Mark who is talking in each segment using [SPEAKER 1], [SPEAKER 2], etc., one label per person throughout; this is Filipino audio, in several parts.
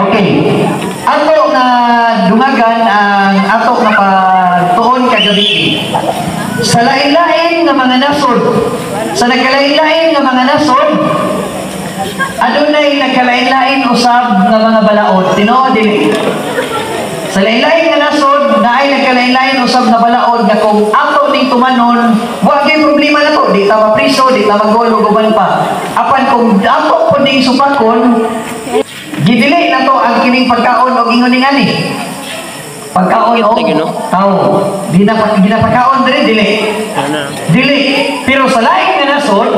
[SPEAKER 1] Okay. Ato na dungagan ang ato na pagtuon kagabi. Sa lain-lain nga mga nasod, sa nagkalain-lain nga mga nasod, adunay nagkalain-lain usab nga mga balaod. Tinuod dili. Sa lain-lain nga nasod, naay nagkalain-lain usab na balaod nga kung ato ning tumanon, wa gyud problema na to. Di ta mapriso, di ta maggulo guban pa. Apan kung ato pud ning supakon, gidili na to ang kining pagkaon og ingon ning ani. Pagkaon o tao. Ginapagkaon diri dili. Dili. Pero sa lain nga nasod,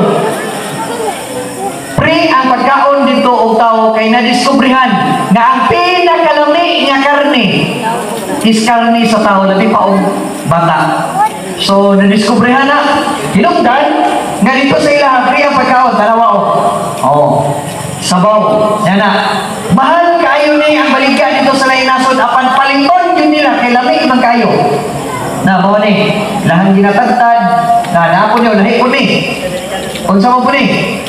[SPEAKER 1] pre ang pagkaon dito og tao kay nadiskubrihan nga ang pinakalami nga karne is karne sa tao labi pa og bata. So nadiskubrihan na hinungdan nga dito sa ilaha pre ang pagkaon tanawa o. Oh. Sabaw. Yan na. Mahal kayo ni ang baligya dito sa lain nasod apan palinton yun nila kay lami ibang kayo. Na mo ni lahang ginatagtad na napo niyo lahi po ni. Unsa mo po ni?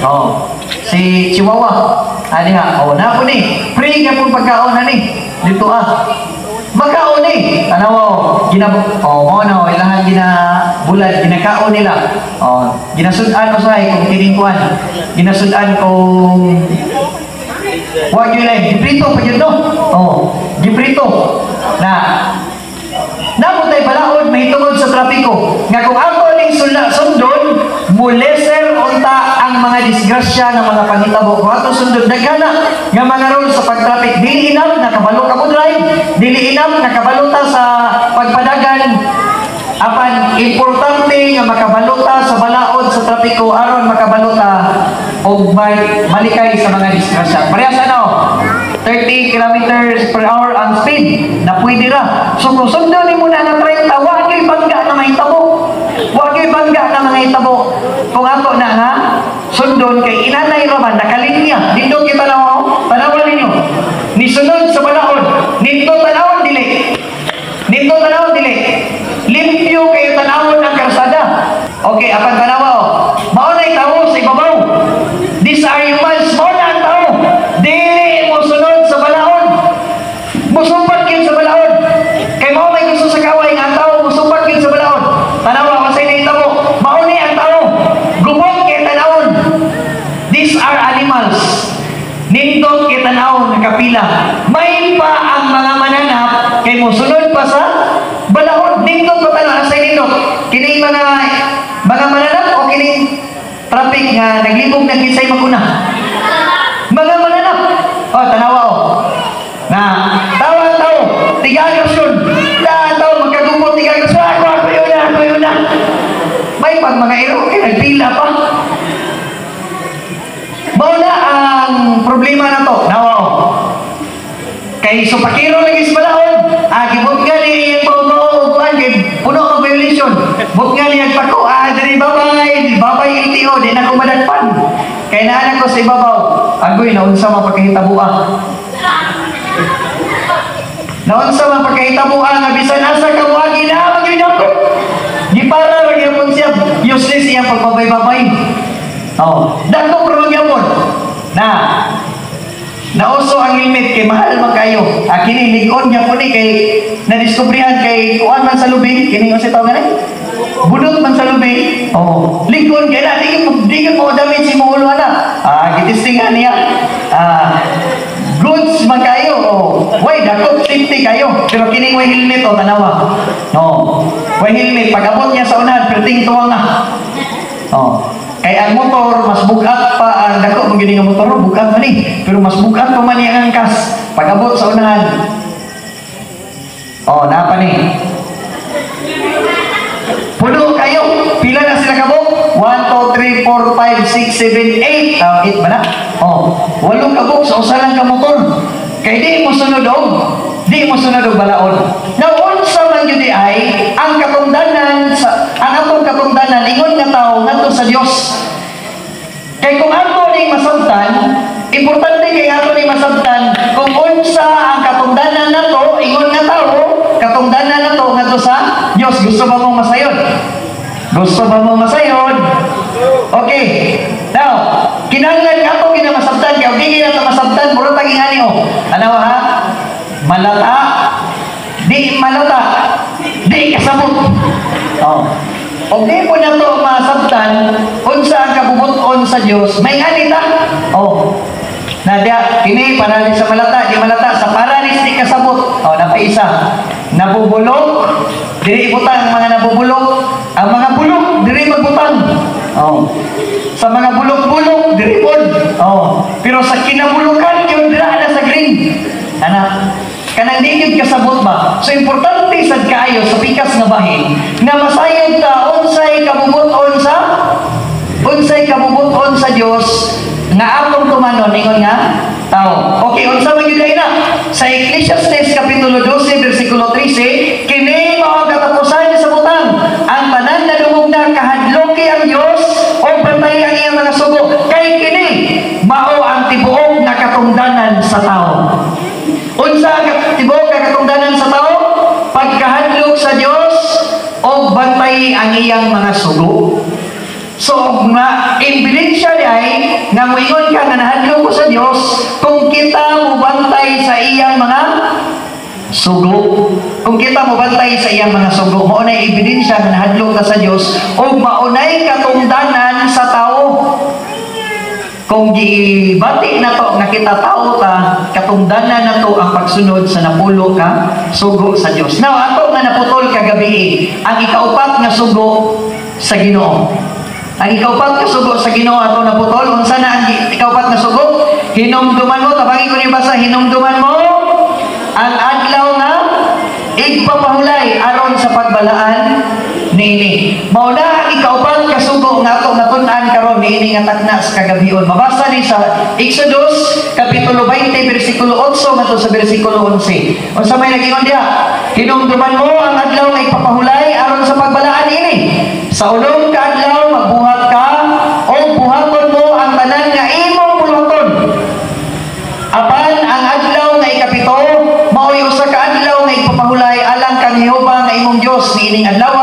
[SPEAKER 1] Oh. Si Chihuahua. Ani ha. Oh, napo ni. Free nga pong pagkaon ani. Dito magkaon ni. Tanawa mo no ilahan bulad ginakaon nila. Oh, ginasudan usay kung kiningkuan. Ginasudan kung wa gyud lay giprito pa gyud no. Oh, giprito. Na namutay balaod may tungod sa trapiko nga kung ako ning sundon muleser unta ang mga disgrasya ng mga panghitabo kung ato sundon daghana nga mga rules sa pagtraffic dili inam nakabalo ka mo drive dili inam nakabalota sa pagpadagan apan importante nga makabalota sa balaod sa trapiko aron makabalota og malikay sa mga disgrasya. Parehas ano 30 kilometers per hour ang speed na pwede ra. So kung sundon ni muna na 30, wag yung bangga na mga hitabo. Wag yung bangga na mga hitabo. Kung ato na nga, sundon kay inanay raman, nakalinya. Dito kita na tanawan ninyo. Ni sunod sa balaod, nito tanawon dili. Nito tanawon dili. Limpyo kayo tanawon ang karsada. Okay, apan tanawa o. Maunay tao sa ibabaw. These are humans. Mauna ang tao. Dili mo sunod sa balaod. Musumpat kayo sa balaod. Kay mao may gusto sa kaway nga ang tao musumpat kayo sa balaod. Tanawa masay na itabo. Mauni ang tao. Gubot kayo tanawon. These are animals. Nindot kayo tanawon na kapila. May pa ang mga mananap kay musunod pa sa balaod. Nindot pa tanawon. Asay nindot. Kining mga mananap o kining traffic nga naglibog na kisay maguna. Mga mananap. O, tanawa o. Na, tao, tigagos yun. Tao, magkagumot, tigagos. Ako yun na. May pag mga iro, nagpila pa. Mauna ang problema na to. Nawa o. Kay supakiro lagi sa balahon. Gibot nga ni yung pagbubuan, puno ang violation. Bot nga ni pako, dari babay LTO, di na ko madagpan. Kaya naanak ko sa ibabaw. Agoy, naunsa mapagkahitabuan. Naunsa mapagkahitabuan, nga bisan asa ka wagi na, magyun ako. Di para lagi ang siya, useless iyang pagbabay-babay. Dako pro gyapon. Nauso ang helmet kay mahal man kayo. Kini ligon gyapon ni kay nadiskubrihan kay kuan man sa lubing, kini unsa tawag ni? Budot man sa lubing. Ligon kay na di mo damage si mo ulo ana. Gitistingan niya. Goods man kayo. Way dako safety kayo. Pero kini way helmet tanawa. Way helmet pag-abot niya sa unahan perting tuwang na. Kay ang motor mas bugat pa ang dako magini nga motor bugat man ni pero mas bugat pa man ang angkas pag-abot sa unahan. Napa ni puno kayo pila na sila kabok 1, 2, 3, 4, 5, 6, 7, 8 8 ba na? Walong kabok sa usa lang ka motor kay di mo sunod og balaod. Now unsa man gyud ay ang katungdanan sa atong katungdanan ingon nga tawo ngadto sa Dios. Kay kung ato ning masabtan, importante kay ato ning masabtan kung unsa ang katungdanan nato ingon nga tawo, katungdanan nato ngadto sa Dios. Gusto ba mong masayod? Okay. Now, kinahanglan ato ginamasabtan kay og di kita masabtan murag taging ani tanan, unsa ang kabubuton sa Dios, may anita. Oh. Nadya, kini paralis sa malata, di malata, sa paralis di kasabot. Oh, napaisa. Nabubulok, diri ibutang ang mga nabubulok. Ang mga bulok, diri magbutang. Oh. Sa mga bulok-bulok, diri pod. Oh. Pero sa kinabulukan, yun dira na sa green. Ana, kanang di kasabot ba? So importante sad kaayo sa pikas nga bahin na masayod ka unsay kabubuton sa Dios nga atong tumanon ingon nga tao. Okay, unsa man gyud na? Sa Ecclesiastes kapitulo 12 bersikulo 13, kini mao katapusan sa butang. Ang tanan na dumog na kahadloki ang Dios o bantay ang iyang mga sugo. Kay kini mao ang tibuok na katungdanan sa tao. Unsa ang tibuok na katungdanan sa tao? Pagkahadlok sa Dios o bantay ang iyang mga sugo. So, nga ebidensya ay nga moingon ka nga nahadlok ko sa Dios kung kita mo bantay sa iyang mga sugo. Kung kita mo bantay sa iyang mga sugo, maunay ebidensya nga nahadlok ka sa Dios o maunay katungdanan sa tao. Kung gibati na to nga kita tao ta, katungdanan na to ang pagsunod sa napulo ka sugo sa Dios. Now, ato nga naputol kagabi ang ikaupat nga sugo sa Ginoo. Ang ikaupat nga sugo sa Ginoo ato naputol. Unsa na ang ikaupat nga sugo? Hinumduman mo, tabangi ko niyo basa, hinumduman mo ang adlaw nga igpapahulay aron sa pagbalaan niini. Mao na ang ikaupat nga sugo nga ato natun-an karon niini nga takna sa kagabion. Mabasa ni sa Exodus kapitulo 20 bersikulo 8 ngadto sa bersikulo 11. Unsa may nagingon diha? Hinumduman mo ang adlaw nga igpapahulay aron sa pagbalaan niini. Sa ulong ka adlaw magbuhat ka o buhaton mo ang tanan nga imong puluton. Apan ang adlaw nga ikapito mao'y usa ka adlaw nga igpapahulay alang kang Jehova nga imong Dios niining adlaw.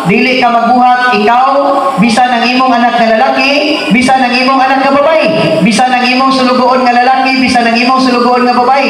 [SPEAKER 1] Dili ka magbuhat ikaw bisan ang imong anak nga lalaki, bisan ang imong anak nga babae, bisan ang imong sulugoon nga lalaki, bisan ang imong sulugoon nga babae,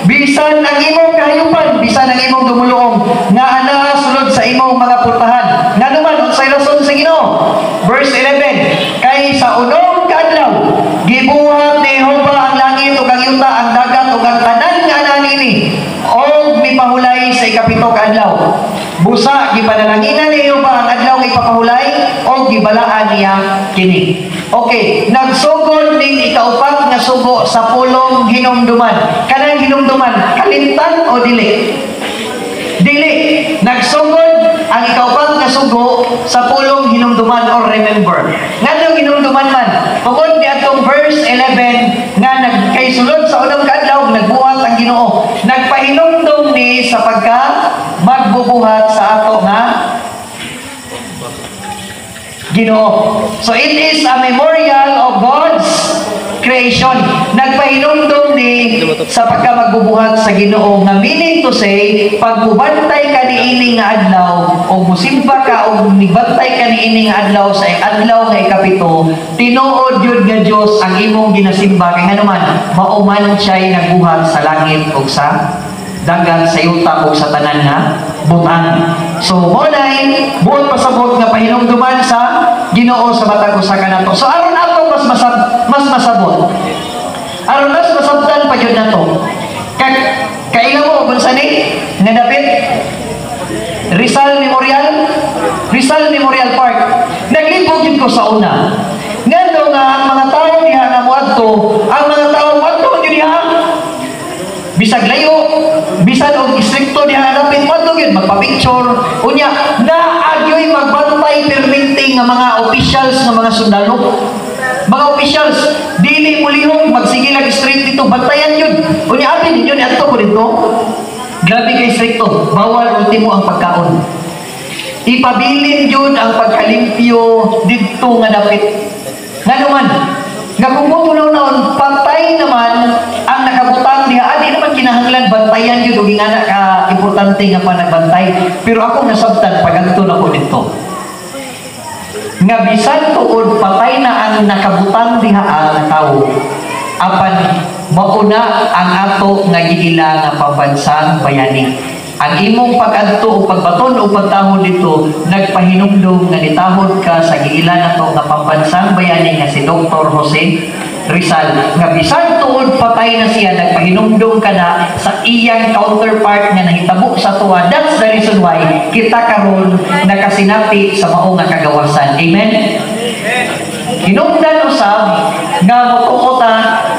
[SPEAKER 1] bisan ang imong kahayupan, bisan ang imong dumuluong nga ana sulod sa imong mga putahan. Nga naman unsay rason sa Ginoo? Verse 11, kay sa unong kaadlaw gibuhat ni Jehova ang langit ug ang yuta, ang dagat ug ang tanan nga ana nini og mipahulay sa ikapito ka adlaw. Busa gipanalangina ni Jehova ang adlaw nga ipapahulay o gibalaan niya kini. Okay, nagsugod ning ikaupat nga sugo sa pulong hinumduman. Kanang hinumduman, kalimtan o dili? Dili. Nagsugod ang ikaupat nga sugo sa pulong hinumduman or remember. Nganong hinumduman man? Tungod ni atong verse 11 nga nagkaisulod sa unang kaadlaw nagbuhat ang Ginoo. Nagpahinumdum ni sa pagka magbubuhat sa ato nga Ginoo. So it is a memorial of God's creation. Nagpahinumdum ni sa pagka magbubuhat sa Ginoo nga meaning to say pagubantay ka niini nga adlaw o musimba ka o nibantay ka niini nga adlaw sa adlaw nga ikapito, tinuod yun nga Dios ang imong ginasimba kay nganuman mauman siya'y nagbuhat sa langit o sa dagat, sa yuta o sa tanan nga butan. So monay buot pasabot nga pahinumduman sa Ginoo sa matag usa kanato. So aron ato mas masabot. Aron mas masabtan pa gyud nato. Kaila mo unsa ni nga dapit Rizal Memorial Park. Naglibog yun ko sa una. Ngano nga ang mga tao diha nga moadto, ang mga tao moadto gyud diha bisag layo, bisan og istrikto diha dapit mo gyud magpa-picture unya na agyoy magbantay perminting nga mga officials nga mga sundalo. Mga officials dili mulihog magsigil ang street dito bantayan yun. Unya abi ninyo ni adto ko dito. Grabe kay strikto, bawal ultimo ang pagkaon. Ipabilin yun ang pagkalimpyo dito nga dapit. Ngano man nga kung naon patay naman ang nakabutang diha adi naman kinahanglan bantayan yun ug ingana ka importante nga panagbantay. Pero ako nasabtan pag adto na ko dito nga bisan tuod patay na ang nakabutang diha ang tawo apan mauna ang ato nga giila nga pambansang bayani. Ang imong pag-adto o pagbaton o pagtahod dito, nagpahinumdum nga nitahod ka sa giilan nato nga pambansang bayani nga si Dr. Jose Rizal. Nga bisan tuod patay na siya, nagpahinumdum ka na sa iyang counterpart nga nahitabo sa tuwa. That's the reason why kita karon nakasinati sa mao nga kagawasan. Amen? Hinungdan usab nga motuota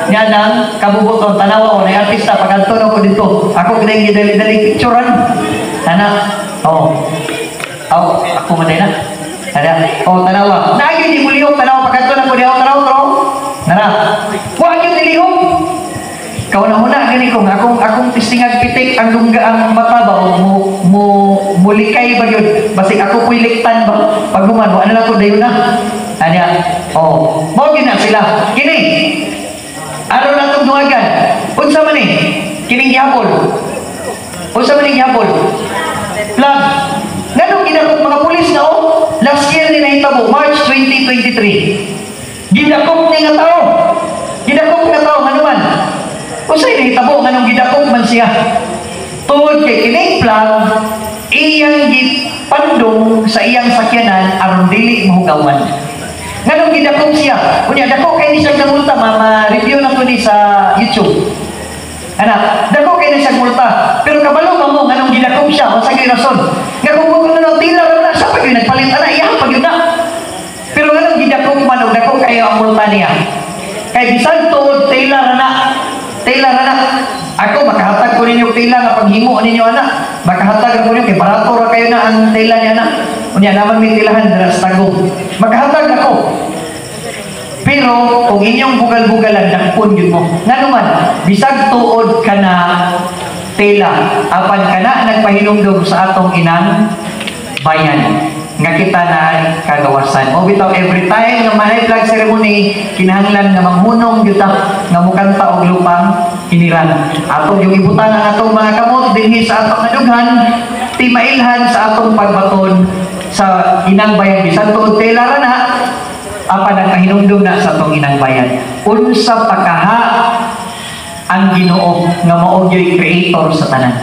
[SPEAKER 1] nga nang kabubuton tanawa o na artista pagkanto ko dito. Ako kinay gidali-dali picturean. Ana. Oh. Ako maday na. Ada. Oh, tanawa. Naay di mulihok tanawa pagkanto na ko diha tanawa. Nara. Wa gyud dilihok. Kauna-una gani ko akong tistingag pitik ang lungga ang mata ba o mulikay ba yun basig ako puiliktan ba pag human ano lang ko dayon na anya mo gina sila kini ano na itong duwagan unsa man ni kining gihapon unsa man ni gihapon plug nganong ginakop mga pulis na last year ni nahitabo March 2023 ginakop ni nga tao ano man usay nahitabo nganong gidakop man siya tungod kay kining plug iyang gipandong sa iyang sakyanan aron dili mahugawan nganong gidakop siya unya dako kay ni siya multa ma-review na ko ni sa YouTube ana dako kay ni siya multa pero kabalo ba mo nganong gidakop siya unsa kay rason nga kung mo na tila ra na sa pag nagpalit ana iya pag yun na pero nganong gidakop man og dako kay ang multa niya kay bisan tuod tila ra na ako makahatag ko ninyo tela nga paghimo ninyo anak makahatag ko ninyo kay barato ra kayo na ang tela niya anak unya naman may tilahan dira sa tagong makahatag ako pero kung inyong bugal-bugalan dakpon yun mo nga naman bisag tuod ka na tela apan ka na nagpahinumdum sa atong inang bayan nga kita na kagawasan o bitaw every time nga manay flag ceremony kinahanglan nga manghunong yuta nga mukanta og lupang iniran atong yung ibutan ang atong mga kamot dinhi sa atong nadughan timailhan sa atong pagbaton sa inang bayan bisan tuod tela ra na apan nagpahinumdum na sa atong inang bayan unsa pakaha ang Ginoo nga mao gyud creator sa tanan.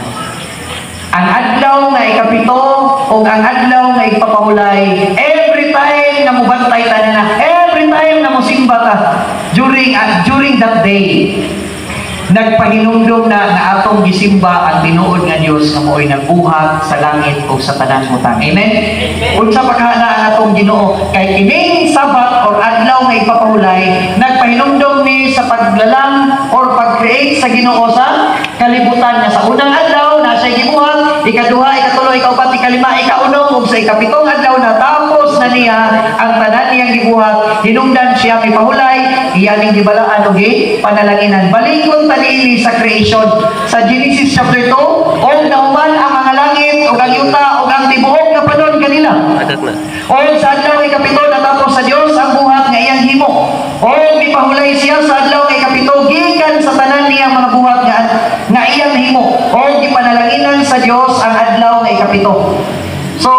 [SPEAKER 1] Ang adlaw nga ikapito o ang adlaw nga ipapahulay every time na mubantay tanan na every time na mosimba ta during that day nagpahinumdum na nga atong gisimba ang tinuod nga Dios nga mo'y nagbuhat sa langit o sa tanan butang. Amen. Unsa pagkana ang atong Ginoo kay kining Sabat or adlaw nga ipapahulay nagpahinumdum ni sa paglalang or pag-create sa Ginoo sa kalibutan nga sa unang adlaw na siya gibuhat, ikaduha, ikatulo, ikaupat, ikalima, ikaunom ug sa ikapitong adlaw na tapos na niya ang tanan niyang gibuhat hinungdan siya ipahulay iyaning gibalaan og panalanginan. Balikon tanili sa creation sa Genesis chapter 2 og nauman ang mga langit ug ang yuta ug ang tibuok nga panon kanila o sa adlaw nga ikapito natapos sa Dios ang buhat nga iyang himo o ipahulay siya sa adlaw nga ikapito gikan sa tanan niyang mga buhat nga iyang himo o gipanalanginan sa Dios ang adlaw nga ikapito. So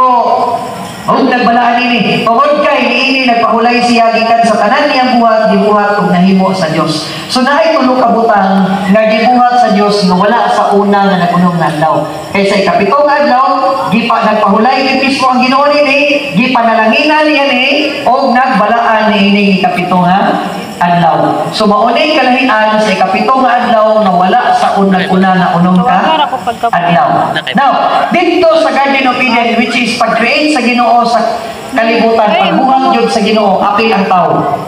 [SPEAKER 1] nagbalaan ini tungod kay niini nagpahulay siya gikan sa tanan niyang buhat gibuhat ug nahimo sa Dios. So naay tulo ka butang nga gibuhat sa Dios nga wala sa una nga nagunong nga adlaw. Kay sa ikapitong adlaw nagpahulay ni mismo ang Ginoo nini gipanalanginan niya ni ug nagbalaan niini ikapitong adlaw. So maunay kalahian sa ikapitong adlaw na wala sa unang-una nga unong ka adlaw. Now, dito sa Garden of Eden which is pag-create sa Ginoo sa kalibutan, pagbuhat jud sa Ginoo apil ang tao.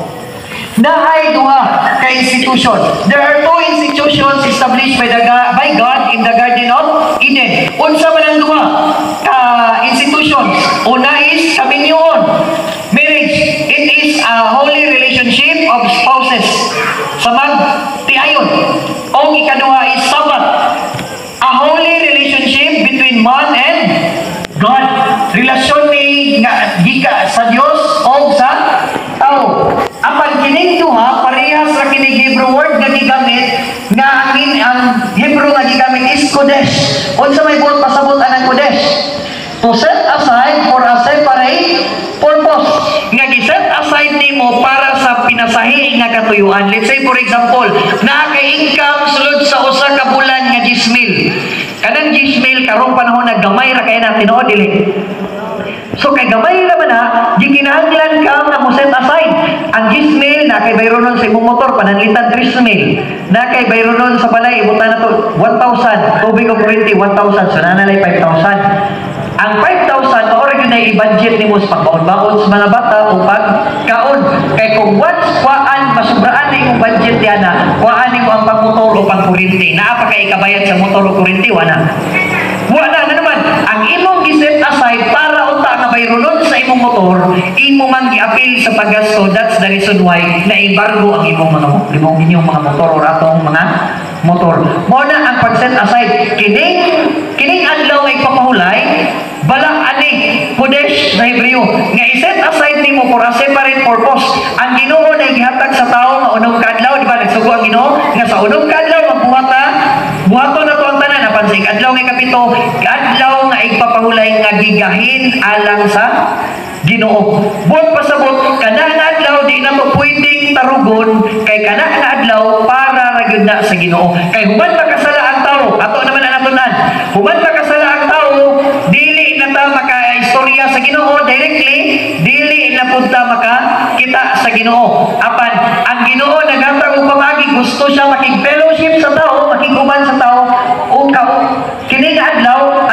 [SPEAKER 1] Naay duha ka institution. There are two institutions established by God in the Garden of Eden. Unsa man ang duha ka institutions? Una is kaminyoon, marriage. It is a holy relationship of spouses sa magtiayon. O ikaduha is Sabat, a holy relationship between man and God. Relasyon ni nga gika sa Dios o sa tao. Apan kining duha parehas ra kining Hebrew word nga gigamit nga ang Hebrew nga gigamit is kodesh. Unsa may buot pasabot anang kodesh? To set aside for a separate purpose. Nga gi-set aside nimo para sa pinasahi nga katuyuan. Let's say for example, naa kay income sulod sa usa ka bulan nga 10,000. Kanang Jismail karong panahon naggamay ra kay na tinuod dili. So kay gamay naman gikinahanglan ka na mo set aside. Ang Jismail na kay bayronon sa imong motor pananlitan 3,000. Na kay bayronon sa balay ibutan na to 1,000, tubig o kuryente 1,000, so nanalay 5,000. Ang 5,000 maoray yun ay i-budget ni mo sa pagbaon-baon sa mga bata o pagkaon. Kay kung once kuhaan, masubraan na yung budget yan na, kuhaan mo ang pangmotor o pangkurinti. Naapa kay ikabayad sa motor o kurinti, wala. Wala na naman. Ang imong giset aside para unta nga bayronon sa imong motor, imo man gi-appeal sa paggasto. That's the reason why na-embargo ang inyong mga motor o atong mga motor. Muna ang pag-set aside. Kining adlaw ay papahulay, bala ani Kodesh sa Hebreo nga i-set aside nimo for a separate purpose. Ang Ginoo na gihatag sa tawo nga unong kadlaw, di ba nagsugo ang Ginoo nga sa unong kadlaw buhaton na to ang tanan napansig adlaw nga kapito, adlaw nga igpapahulay nga gigahin alang sa Ginoo. Buot pasabot kana nga adlaw di na to pwedeng tarugon kay kana nga adlaw para ra gyud na sa Ginoo. Kay human makasala ang tawo, ato naman ang atunan. Human makasala ang tawo, dili na ta maka-istorya sa Ginoo directly, dili na punta maka-kita sa Ginoo. Apan ang Ginoo naghatag og pamagi, gusto siya makig-fellowship sa tao, makiguban sa tao o kini nga adlaw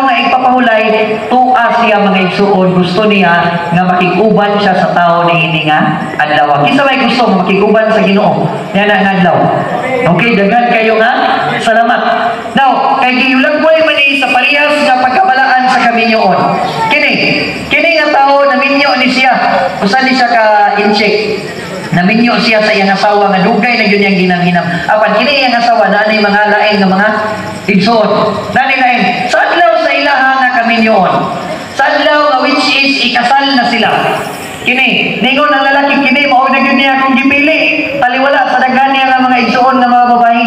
[SPEAKER 1] nga igpapahulay tuwa siya mga igsuon, gusto niya nga makiguban siya sa tao ni ini nga adlaw. Kisa may gusto makiguban sa Ginoo yan ang adlaw. Okay, daghan kayo nga salamat. Now kay giyulag mo man sa parehas nga pagkabalaan sa kaminyoon. Kini nga tao naminyo ni siya, usa ni siya ka incheck. Naminyo siya sa iyang asawa nga dugay na gyud yang ginam-ginam. Apan kini iyang asawa na ani mga lain nga mga igsoon. Nani lain sa adlaw sa ilaha nga kaminyoon. Sa adlaw nga which is ikasal na sila. Kini ningon ang lalaki kini mao na gyud niya akong gipili. Taliwala sa daghan niya nga mga igsoon nga mga babae.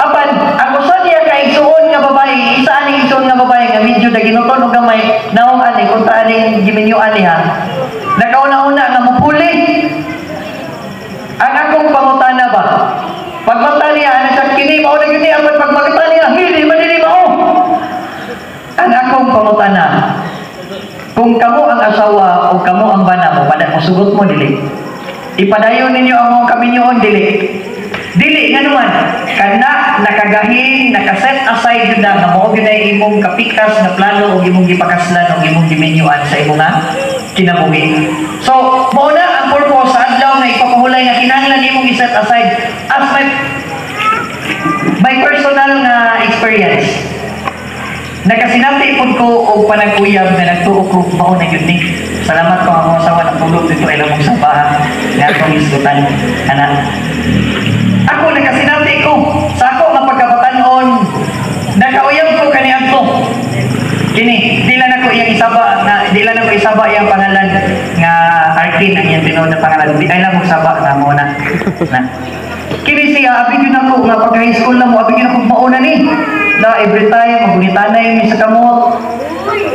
[SPEAKER 1] Apan ang usa niya ka igsoon nga babae, isa ani igsoon nga babae nga medyo daginuton og gamay, naong ani kun ta ani giminyoan niya. Nakauna-una nga mupuli. Ang akong pangutana ba? Pagmata niya, ano siya, kini mao na yun niya, pagmata niya, hindi mao. Ang akong pangutana, kung kamo ang asawa o kamo ang bana mo, sugot mo, dili. Ipadayon ninyo ang mga kaminyoon, dili. Dili, nga naman, kana nakagahin, nakaset aside yun na mo, yun ay imong kapikas na plano o imong gipakaslan o imong giminyuan sa imong nga kinabuhi. So, muna ang purpose sa adlaw na ipapahulay nga kinahanglan imong i-set aside as my personal na experience. Nakasinati po ko o panagkuyab na nagtuo ko mao na yun ni. Salamat ko ang mga asawa na tulog dito ay lamang sa bahan nga akong isgutan. Ako nakasinati ko sa ako nga pagkabatanon, nakauyab ko kaniadto. Kini, dila na ko iyang isaba iyang pangalan nga Arkin ang iyang tinuod na pangalan. Ay lang mo saba na mo na. Kini siya, abig yun ako, nga pag high school na mo, abig yun ako mauna ni. Na every time, magulitanay mi sa kamot.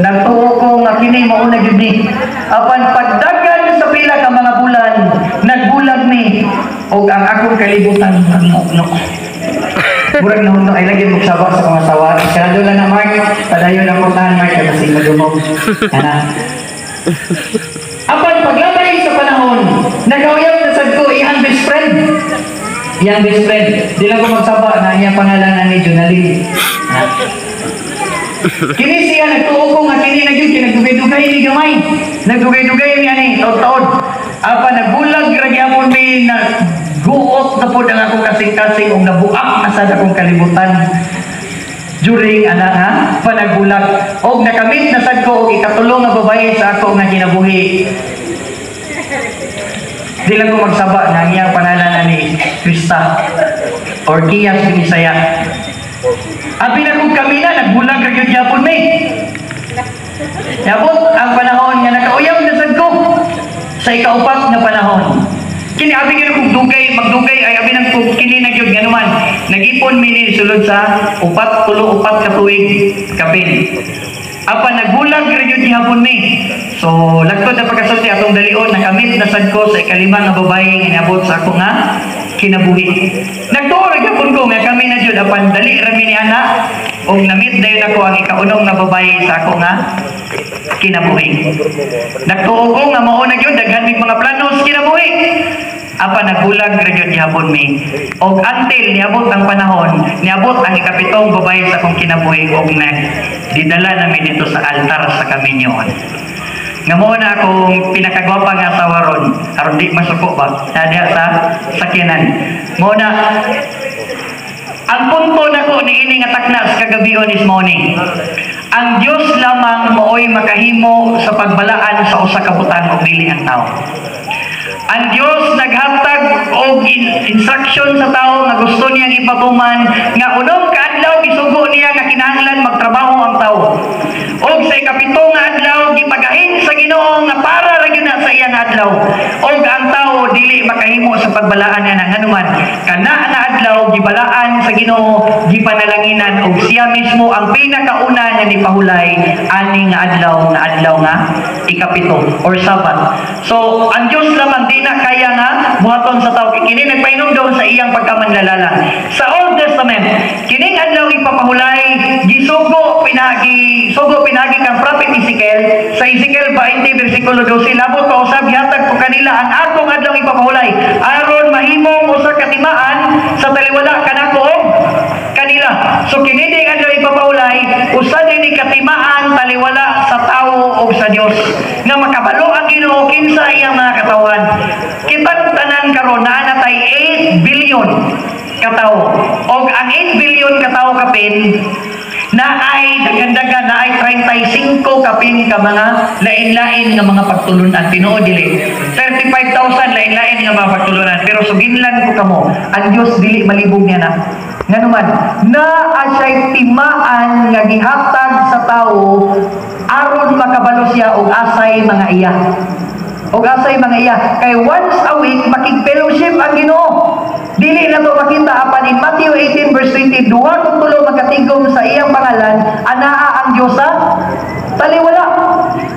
[SPEAKER 1] Nagtuo ko nga kini, mauna yun ni. Apan pagdagan sa pila ka mga bulan, nagbulag ni. O ang akong kalibutan, nag-nok. Murag na hundo, ay lagi mo sabak sa mga sawa. Kaya doon lang na Mark, padayon ang puntahan Mark, kasi madumog. Apan paglabay sa panahon, nagauyab na sad ko iyang best friend. Iyang best friend. Di lang ko magsaba na iyang pangalan ni Jonalyn. Kini siya, nagtuo ko nga kini na yun, kinagdugay-dugay ni gamay. Nagdugay-dugay ni ani, taon-taon. Apa nagbulag, ragyapon mi na guot na po ang akong kasing-kasing o nabuak na sa akong kalibutan during panagbulag. O nakamit na sad ko o ikatulong na babae sa ako nga kinabuhi. Di lang ko magsaba na iyang pangalan ni Krista or Kiyas Binisaya. Abi na kong kami na, nagbulag ragyod yapon may. Yabot ang panahon nga nakauyab na sad ko sa ikaupat na panahon. Kini abi gyud kog dugay, magdugay ay abi nang kini na gyud ganuman. Nagipon mi sulod sa upat ka tuig kapin. Apa nagbulag ra gyud gihapon mi. So lagtod na pagkasulti atong dalion nakamit na sad ko sa ikalima nga babae nga niabot sa ako nga kinabuhi. Nagtuo ra gyapon ko nga kami na jud apan dali ra mi ni ana og namit dayon ako ang ikaunong nga babaye sa ako nga kinabuhi. Nagtuo ko nga mao na gyud daghan mig mga planos kinabuhi. Apa nagbulag ra gyud gihapon mi. Og until niabot ang panahon, niabot ang ikapitong babaye sa akong kinabuhi og didala nami dito sa altar sa Kaminyoon. Nga mo na akong pinakagwapa nga asawa ron, aron di masuko ba? Diha sa sakyanan. Mo na ang punto nako niini nga takna sa kagabion is morning. Ang Dios lamang mooy makahimo sa pagbalaan sa usa ka butang og dili ang tao. Ang Dios naghatag og instruction sa tao nga gusto niyang ipatuman nga unong kaadlaw gisugo niya nga kinahanglan magtrabaho ang tao. Og sa ikapito nga adlaw gipagahin sa Ginoo nga para ra gyud na sa iyang adlaw. Og ang tao dili makahimo sa pagbalaan niya ng anuman. Kana nga adlaw gibalaan sa Ginoo, gipanalanginan og siya mismo ang pinakauna nga nipahulay ani nga adlaw nga ikapito or Sabat. So ang Dios lamang di na kaya nga buhaton sa tao kini nagpainom daw sa iyang pagkamanlalala. Sa Old Testament kining adlaw ipapahulay gisugo pinagi kang prophet Ezekiel sa Ezekiel 20 bersikulo 12 labot pa usab gihatag ko kanila ang akong adlaw ipapahulay aron mahimong usa ka timaan sa taliwala kanako kanila. So kini ding adlaw ipapahulay usa dinhi katimaan taliwala sa tawo o sa Dios nga makabalo ang Ginoo kinsa iyang mga katawan. Kitang tanan karon naa natay 8 billion katawo. Og ang 8 billion katawo kapin na ay dagan-dagan na ay 35 kapin ka mga lain-lain nga mga pagtulunan tinuod dili 35,000 lain-lain nga mga pagtulunan pero suginlan ko kamo ang Dios dili malibog niya na nga naman na asya'y timaan nga gihatag sa tao aron makabalo siya og asay mga iya kay once a week makig-fellowship ang Ginoo. Dili na to makita apan in Matthew 18 verse 20 duha kung tulo magkatigom sa iyang pangalan anaa ang Dios sa taliwala.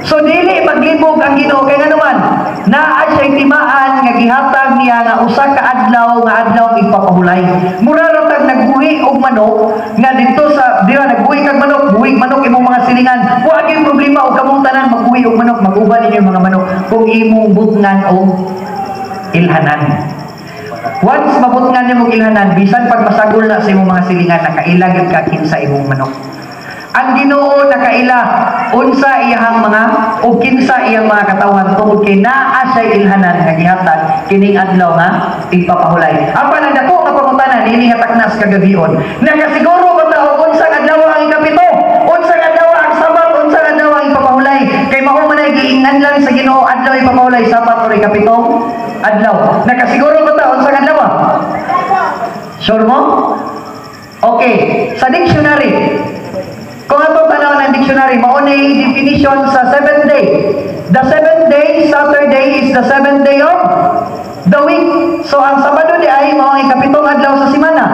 [SPEAKER 1] So dili maglibog ang Ginoo kay nga naman naa siya timaan nga gihatag niya nga usa ka adlaw ipapahulay. Mura ra tag nagbuhi og manok nga dito sa dira nagbuhi kag manok, buhi manok imong mga silingan. Wa gyud problema og kamong tanan magbuhi og manok, maguban ninyo mga manok kung imong butngan og ilhanan. Once mabutngan nimo ilhanan bisan pag masagol na sa imong mga silingan nakailag ka kinsa imong manok. Ang Ginoo nakaila unsa iyang mga o kinsa iyang mga katawan tungod kay naa siya ilhanan nga gihatag kining adlaw nga ipapahulay. Apan ang dako nga pangutanan ini nga takna sa kagabion. Nagasiguro ba ta og unsa adlaw ang ikapito? Unsa adlaw ang Sabat? Unsa adlaw ang ipapahulay? Kay mao man ay giingnan lang sa Ginoo adlaw ipapahulay Sabat o ikapitong adlaw. Nakasiguro ba ta unsa adlaw? Sure mo? Okay, sa dictionary kung ato tanaw ng dictionary, maunay definition sa 7th day. The 7th day, Saturday, is the 7th day of the week. So, ang Sabado di ay mga ikapitong adlaw sa simana.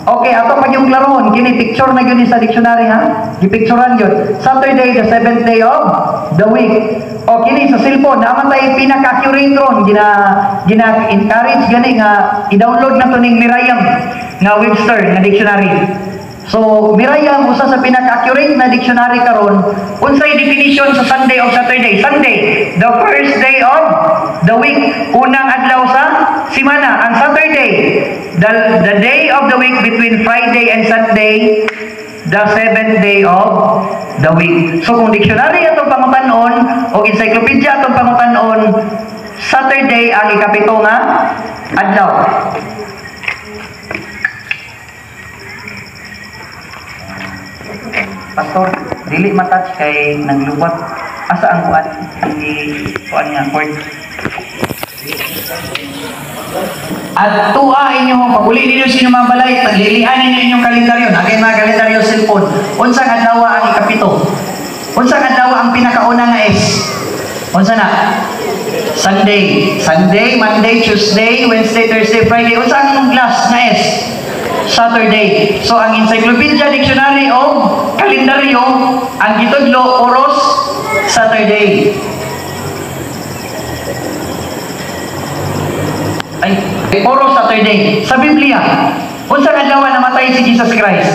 [SPEAKER 1] Okay, ato pag yung klarohon, kini picture na yun sa dictionary ha. Gipicturean yun. Saturday, the 7th day of the week. O kini sa cellphone, naman tayo pinaka-accurate ron. Gina-encourage gani nga i-download na to ning Miriam nga Webster nga dictionary. So, Miriam, usa sa pinaka-accurate na dictionary karon, unsay definition sa Sunday o Saturday? Sunday, the first day of the week, unang adlaw sa simana. Ang Saturday, the day of the week between Friday and Sunday, the 7th day of the week. So, kung dictionary atong pangutanon o encyclopedia atong pangutanon, Saturday ang ikapito nga adlaw. Pastor, dili matouch kay nagluwat. Asa ang kuan? Kuan nga cord. At tuwa inyong paguli ninyo sino mabalay, taglilian ninyo inyong kalendaryo. Nagay mga kalendaryo cellphone. Unsang adlaw ang ikapito? Unsang adlaw ang pinakauna nga S? Unsa na? Sunday. Sunday, Monday, Tuesday, Wednesday, Thursday, Friday. Unsang last nga S? Saturday. So, ang encyclopedia, dictionary o kalendaryo, ang gitudlo, oros, Saturday. Ay, Puro Saturday. Sa Biblia, unsa adlaw namatay si Jesus Christ?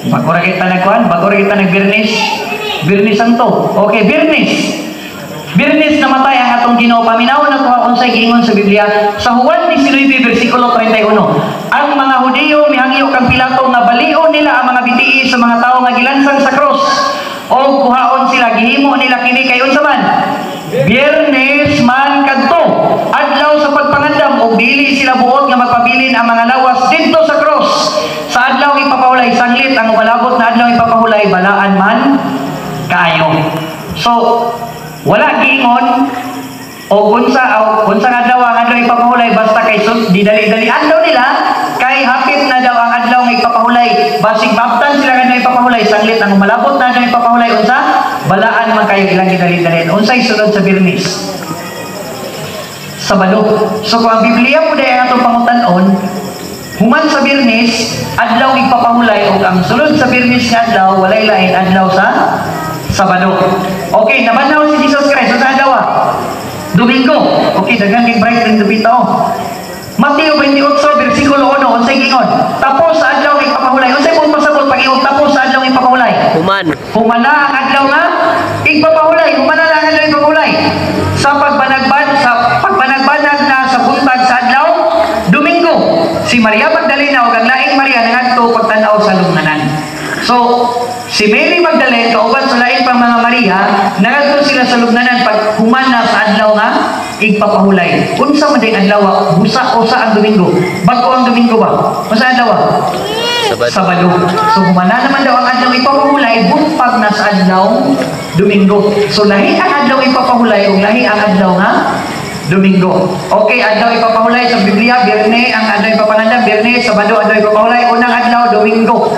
[SPEAKER 1] Bakura kita nagkuhan, bakura kita nagbirnis. Birnis Santo. Okay, Birnis. Birnis namatay ang atong Ginoo. Paminaw na ko unsay giingon sa Biblia sa Juan 19 bersikulo 31. Ang mga Hudiyo mihangyo kang Pilato nga balion nila ang mga bitii sa mga tawo nga gilansang sa cross. O kuhaon sila gihimo nila kini kay unsa man? Biyernes man kadto. Adlaw sa pagpangandam og dili sila buot nga magpabilin ang mga lawas didto sa cross. Sa adlaw ipapahulay sanglit ang walabot na adlaw ipapahulay balaan man kayo. So wala giingon o unsa adlaw ang adlaw ipapahulay basta kay di dali-dali adlaw nila kay hapit na daw ang adlaw nga ipapahulay basig baptan sila nga ipapahulay sanglit ang malabot na adlaw ipapahulay unsa balaan man kayo ilang gidali-dali unsay sunod sa Birnis Sabado. So kung ang Biblia mo dahil atong pangutan-on human sa Birnis adlaw ipapahulay o ang sunod sa Birnis nga adlaw walay lain adlaw sa Sabado. Okay, nabanaw si Jesus Christ sa adlaw. Domingo. Okay, daghang kay bright ring dubitaw. Mateo 28 bersikulo 1 unsay gingon? Tapos sa adlaw ipapahulay. Unsay pun pasabot pag-ingon tapos sa adlaw ipapahulay? Humana ang adlaw nga ipapahulay. Humana ang adlaw ipapahulay. Sa pagbanagbanag na sa buntag sa adlaw Domingo. Si Maria Magdalena ug ang laing Maria nangadto pagtan-aw sa lubnganan. So, si Mary Magdalene kauban sa lain pang mga Maria, nagadto sila sa lubnanan pag humana sa adlaw nga igpapahulay. Unsa man ding adlaw? Busa o sa ang Domingo? Bago ang Domingo ba? Unsa adlaw? Sabado. So humana naman daw ang adlaw ipapahulay buntag na sa adlaw Domingo. So lahi ang adlaw ipapahulay ug lahi ang adlaw nga Domingo. Okay, adlaw ipapahulay sa Biblia, Biyernes ang adlaw ipapangandam, Biyernes, Sabado adlaw ipapahulay, unang adlaw Domingo.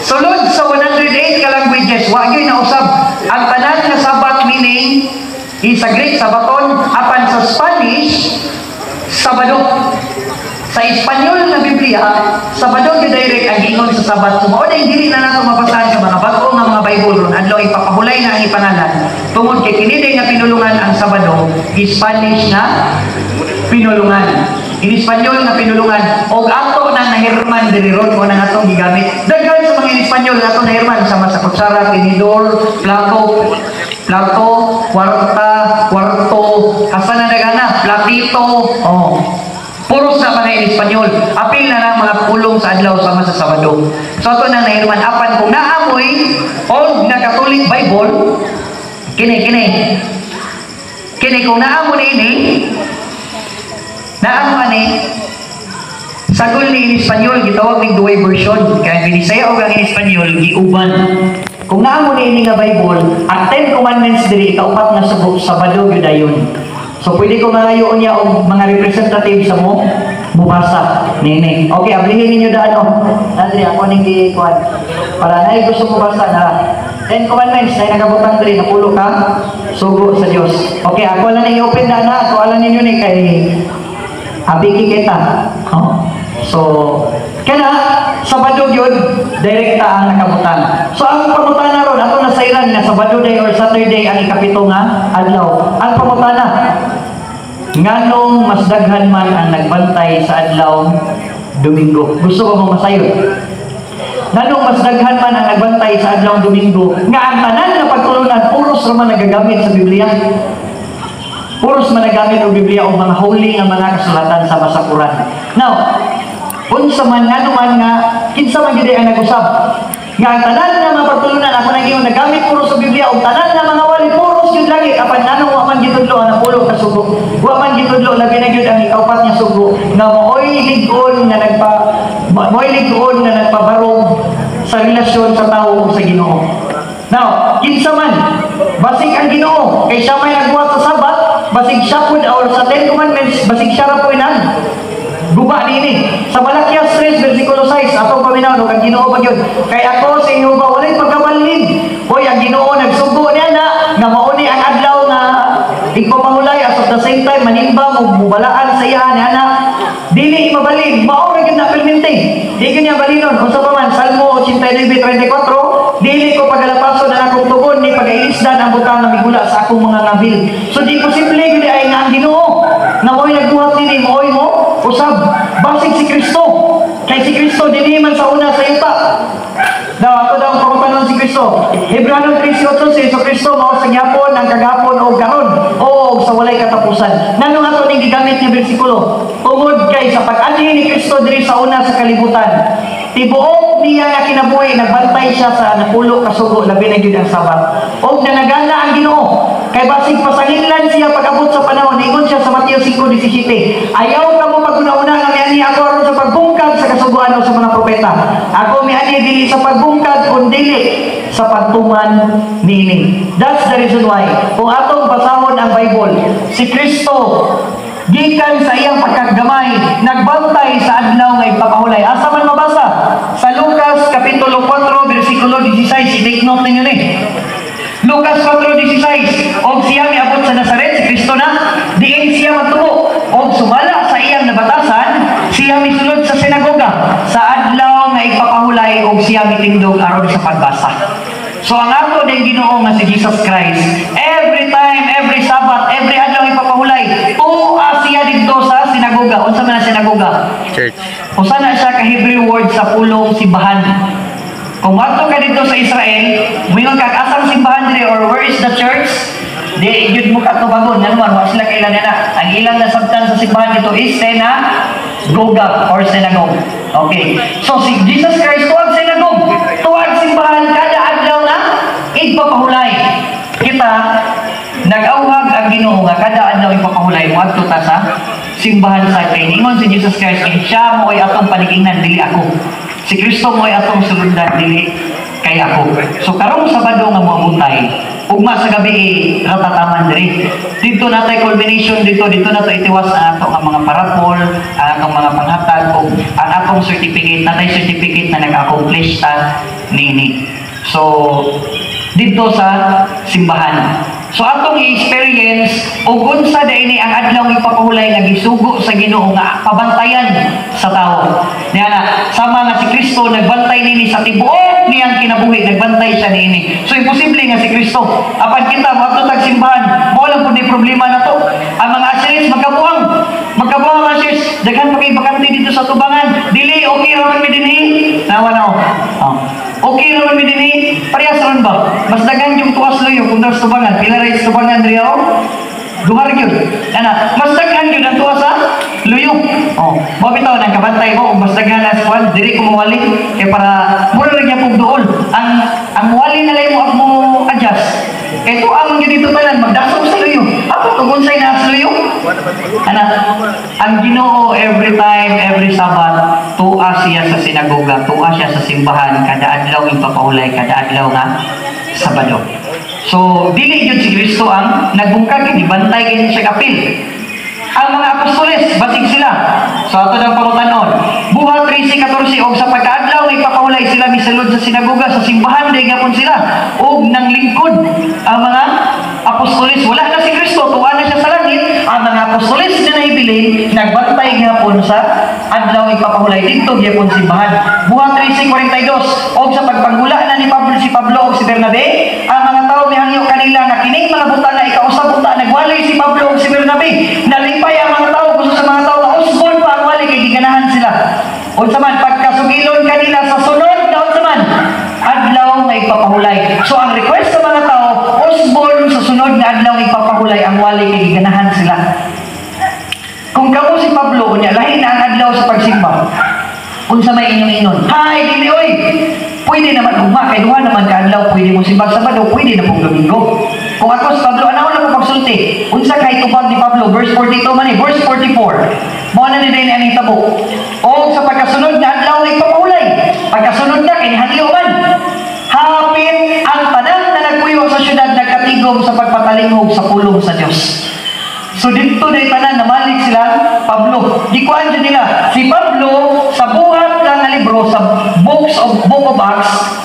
[SPEAKER 1] Sulod sa 108 ka languages, wa gyud nausab ang tanan nga Sabat meaning sa Greek Sabaton apan sa Spanish Sabado. Sa Espanyol na Biblia, Sabado gyud direct ang ingon sa Sabat. Mao na dili na nato mabasahan sa mga bag-o nga mga Bible ron adlaw ipapahulay na ang ipangalan. Tungod kay kini nga pinulungan ang Sabado, Spanish na pinulungan. In Espanyol nga pinulungan og ato nang nahirman diri ron mo nang atong gigamit. Daghan sa mga Espanyol nga atong nahirman sama sa kutsara, tinidor, plato, kwarto, asa na dagana, platito. Oh. Puros na mga Espanyol. Apil na lang mga pulong sa adlaw sama sa Sabado. So ato nang nahirman apan kung naamoy old na Catholic Bible, kini kung naamo ini sagol ni in Espanyol gitawag ning duay version kaya binisaya og ang in Espanyol giuban. Kung naamo ni nga Bible, ang 10 commandments diri kaupat na Sabado gyud ayon. So pwede ko mangayoon niya og mga representative sa mo bubasa nini. Okay, ablihin ninyo daan Adri ako ning gikuan para nay gusto mo basa na 10 commandments na nagabutang diri napulo ka sugo sa Dios. Okay, ako lang na i-open na ako alam ninyo ni kay abiki kita. So, kana Sabado gyud direkta ang nakabutan. So ang pangutana ron ato nasayran nga Sabado day or Saturday ang ikapito nga adlaw. Ang pangutana nganong mas daghan man ang nagbantay sa adlaw Domingo. Gusto ko mo masayon? Nganong mas daghan man ang nagbantay sa adlaw Domingo nga ang tanan nga pagtulunan puros ra man nagagamit sa Biblia. Puros managamit ang Biblia o mga holy nga mga kasulatan sa masakuran. Now, unsa man nga kinsa man gyud ang nag-usab nga ang tanan nga mga pagtulunan ako nang iyong nagamit puros sa Biblia o tanan nga mga wali puros gyud lagi apan nanong wa man gitudlo ang pulo ka sugo. Wa man gitudlo labi na gyud ang ikaupat nga sugo nga moy ligon nga nagpabarog sa relasyon sa tawo sa Ginoo. Now, kinsa man basig ang Ginoo kay siya may nagbuhat sa Sabat basig siya po or sa 10 commandments basig siya ra po inan guba nini sa Malakias 3 bersikulo 6 atong paminaw no kang Ginoo pagyud kay ako sa inyo ba walay pagkabalhin hoy ang Ginoo nagsugo niya na nga mao ni ang adlaw nga igpapahulay at the same time manimba mo mubalaan sa iya ni ana dili mabalin mao ra gyud na permente di gyud niya balinon unsa pa man Salmo 89:34 dili ko pagalapaso na akong tugon ni pag-iisdan ang butang nga migula sa akong mga nabil. So di posible gyud ay nga ang Ginoo nga si Kristo dinhi man sa una sa yuta. Daw ato daw pagpanaw si Kristo. Hebreo 3:8 si Kristo mao sa gyapon ang kagapon o karon o sa walay katapusan. Nganong ato ning gigamit nga bersikulo? Tungod kay sa pag-anhi ni Kristo diri sa una sa kalibutan. Tibuok niya nga kinabuhi, nagbantay siya sa napulo kasugo labi na gyud ang Sabat. Og nanagana ang Ginoo. Kay basig pasanginlan siya pag-abot sa panahon, ingon siya sa Mateo 5:17. Ayaw ka mo pag-una-una nga miani ako aron sa pagbungkag sa kasuguan o sa mga propeta. Ako miani dili sa pagbungkag kun dili sa pagtuman niini. That's the reason why kung atong basahon ang Bible, si Kristo gikan sa iyang pagkagamay nagbantay sa adlaw nga ipapahulay. Asa man mabasa? Sa Lucas kapitulo 4 bersikulo 16. Take note ninyo ni. Lucas 4:16, og siya miabot sa Nazaret, si Kristo na, diin siya magtubo, og sumala sa iyang nabatasan, siya misulod sa sinagoga, sa adlaw nga ipapahulay, og siya mitindog aron sa pagbasa. So ang ato din Ginoo nga si Jesus Christ, every time, every Sabbath, every adlaw ipapahulay, tuwa siya dito sa sinagoga. Unsa man ang sinagoga? Church. Usa na siya ka Hebrew word sa pulong simbahan. Kung mato ka dito sa Israel, mayroon kang asang simbahan dito or where is the church? Di, yun mo katubagon. Yan naman, sila kailan na. Ang ilang nasabtan sa simbahan dito is synagogue or synagogue. Okay. So, si Jesus Christ, tuwag synagogue. Tuwag simbahan, kada adlaw na ipapahulay. Kita, nag-auhag ang Ginoo nga kada adlaw ipapahulay mo adto ta sa simbahan sa kay. Ingon si Jesus Christ, siya mo ay atong paligingnan, dili ako. Si Kristo mo ay atong sulundan, dili kay ako. So karong Sabado nga moabutay, ugma sa gabi ratataman diri. Dito natay culmination dito nato itiwas ang ato nga mga parapol, ang atong mga panghatag ug ang atong certificate, natay certificate na nag-accomplish ta nini. So dito sa simbahan. So atong i-experience ug unsa daini ang adlaw ipapahulay nga gisugo sa Ginoo nga pabantayan sa tawo. Niya na sama nga si Kristo nagbantay nini sa tibuok niyang kinabuhi, nagbantay siya nini. So imposible nga si Kristo apan kita moadto tag simbahan, mo lang pud ni problema na to. Ang mga asheris magkabuang asheris, daghan pa kay bakante dito sa tubangan. Dili okay ra man mi dinhi. Nawa na okay ra man mi dinhi. Parehas ron ba? Mas daghan yung tuwas luyo kung sa tubangan. Pila ra sa tubangan diri duhar gyud. Ana, mas daghan gyud ang tuwas sa luyo. Mo bitaw nang kabantay mo mas daghan as kwan diri ko mawali kay para mura ra gyapon dool. Ang wali na lay mo adjust. Kay to ang gyud dito tanan magdasog sa luyo. Apo to unsay na sa luyo? Ana, ang Ginoo every time, every Sabbath, tuwa siya sa sinagoga, tuwa siya sa simbahan kada adlaw ipapahulay, kada adlaw nga Sabado. So, dili yun si Kristo ang nagbungkag, ibantay kayo siya kapil. Ang mga apostoles, batig sila. So, ato ng pangutanon. Buhat 13:14, og sa pagkaadlaw, ipapahulay sila misalod sa sinagoga, sa simbahan, dahil gapon sila. Og nang lingkod, ang mga apostoles, wala na si Kristo, tuwa na siya sa langit. Ang mga apostoles na naibilin, nagbantay gapon sa adlaw ipapahulay dito, gapon simbahan. Buhat 13:42, og sa pagpanggula na ni Pablo, si Pablo o si Bernabe, ang mga tao mihangyo kanila na kining mga buta na ikausap buta, nagwali si Pablo o si Bernabe, nalipay ang mga tao, gusto sa mga tao na usbon pa ang wali, kay giganahan sila. Unsa man pagkasugilon kanila sa sunod na unsa man adlaw nga ipapahulay. So ang request sa mga tao, usbon sa sunod na adlaw ipapahulay ang wali, kay giganahan sila. Kung kamo si Pablo unya lahi na ang adlaw sa pagsimba, unsa may inyong inon? Hay dili oy. Pwede naman ugma kay duha naman ka adlaw, pwede mo simba Sabado, pwede na pong Domingo. Kung ako si Pablo, ano na ko pagsulti? Unsa kay tubag ni Pablo, verse 42 man ni, verse 44. Mo na ni din ani tabo. O sa pagkasunod na adlaw ay papahulay. Pagkasunod na kay hadyo man. Hapit ang tanan na nagpuyo sa syudad nagkatigom sa pagpatalingog sa pulong sa Dios. So dito na tanan namalik sila Pablo. Gikuan dyan nila si Pablo sa buhat lang na libro sa Book of Acts.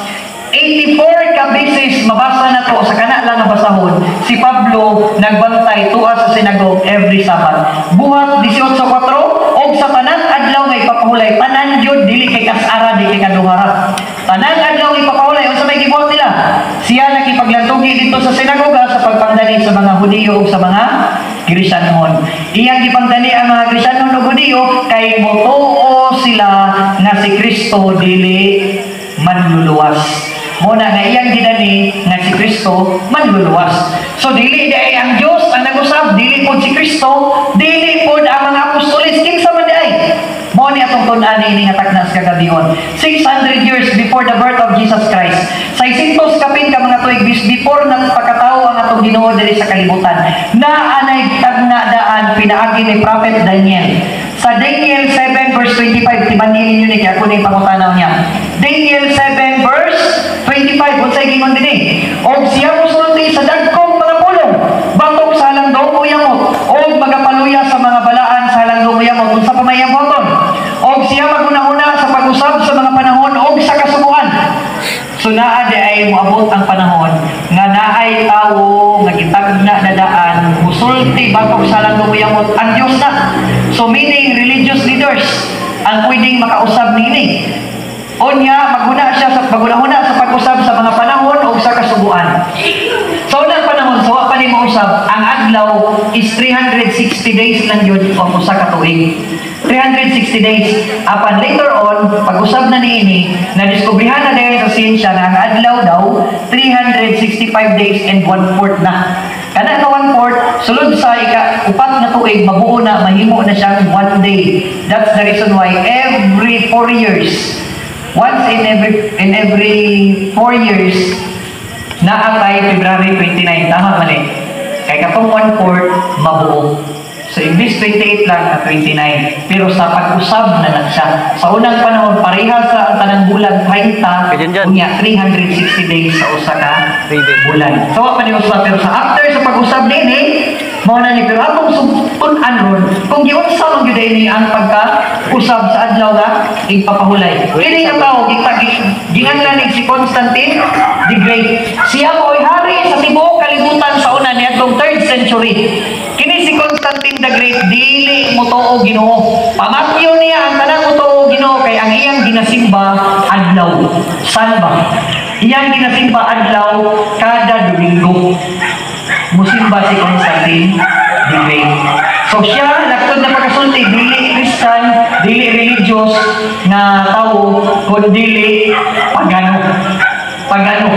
[SPEAKER 1] 84 ka beses mabasa na to sa kana lang nga basahon. Si Pablo nagbantay tuwa sa sinagogue every Sabbath. Buhat 18:4 o O sa tanang adlaw nga ipapahulay, tanan yun, dili kay kasara, dili kay kaduhara. Tanang adlaw nga ipapahulay, o sa may gibuhat nila, siya nakipaglantugi dito sa sinagoga sa pagpangdani sa mga Hudiyo o sa mga Kristiyanon. Iyang gipangdani ang mga Kristiyanon o Hudiyo, kay motuo sila na si Kristo dili manluluwas. Muna nga iyang ginani nga si Kristo manluluwas. So dili dai ang Dios ang nag-usab, dili pod si Kristo, dili pod ang mga apostoles, kinsa man dai. Mo ni atong tun-an ini nga taknas kagabihon. 600 years before the birth of Jesus Christ. 600 kapin ka mga tuig before nang pagkatao ang atong Ginoo diri sa kalibutan. Na anay tagnadaan pinaagi ni Prophet Daniel. Sa Daniel 7 verse 25, tibanin ninyo ni kaya kunin pangutanaw niya. Daniel 7 verse 25, unsay gingon dinhi? Og siya mosulti sa dagkong mga pulong, batok sa halang daw uyamot, og magapaluya sa mga balaan sa halang daw uyamot, unsa pa may boton. Og siya maguna-una sa pag-usab sa mga panahon og sa kasubuan. So naa di ay moabot ang panahon nga naay tawo nga gitagna na daan musulti batok sa halang daw uyamot ang Dios na. So meaning religious leaders ang pwedeng makausab nini. Onya, maguna sa pag-usab sa mga panahon o sa kasubuan. So, unang panahon, so, pa ni mausab, ang adlaw is 360 days lang yun o usa ka tuig. 360 days. Apan later on, pag-usab na niini, na-discoveryhan na dahil sa siyensya na ang adlaw daw, 365 days and 1/4 na. Kana ka 1/4, sulod sa upat na tuig, mabuo na, mahimo na siyang 1 day. That's the reason why every 4 years, once in every 4 years, naatay February 29. Tama mali. Kaya kapag 1/4, mabuo. So, imbis 28 lang na 29. Pero sa pag-usab na siya. Sa unang panahon, pareha sa tanang bulan, 30, kunya 360 days sa usa ka bulan. So, pa ni usab. Pero sa after sa pag-usab din mao na ni pero akong tun-an ron kung giunsa man gyud ini ang pagka-usab sa adlaw nga ipapahulay. Kini nga tao ginganlan ni si Constantine the Great. Siya mo'y hari sa tibuok kalibutan sa una niadtong 3rd century. Kini si Constantine the Great dili motuo Ginoo. Pamatyo niya ang tanang motuo Ginoo kay ang iyang ginasimba adlaw. Samba. Iyang ginasimba adlaw kada Domingo. Musimba si Constantine the Great. So siya, laktod na pagkasulti, dili Christian, dili religious na tao, kundi dili pagano. Pagano.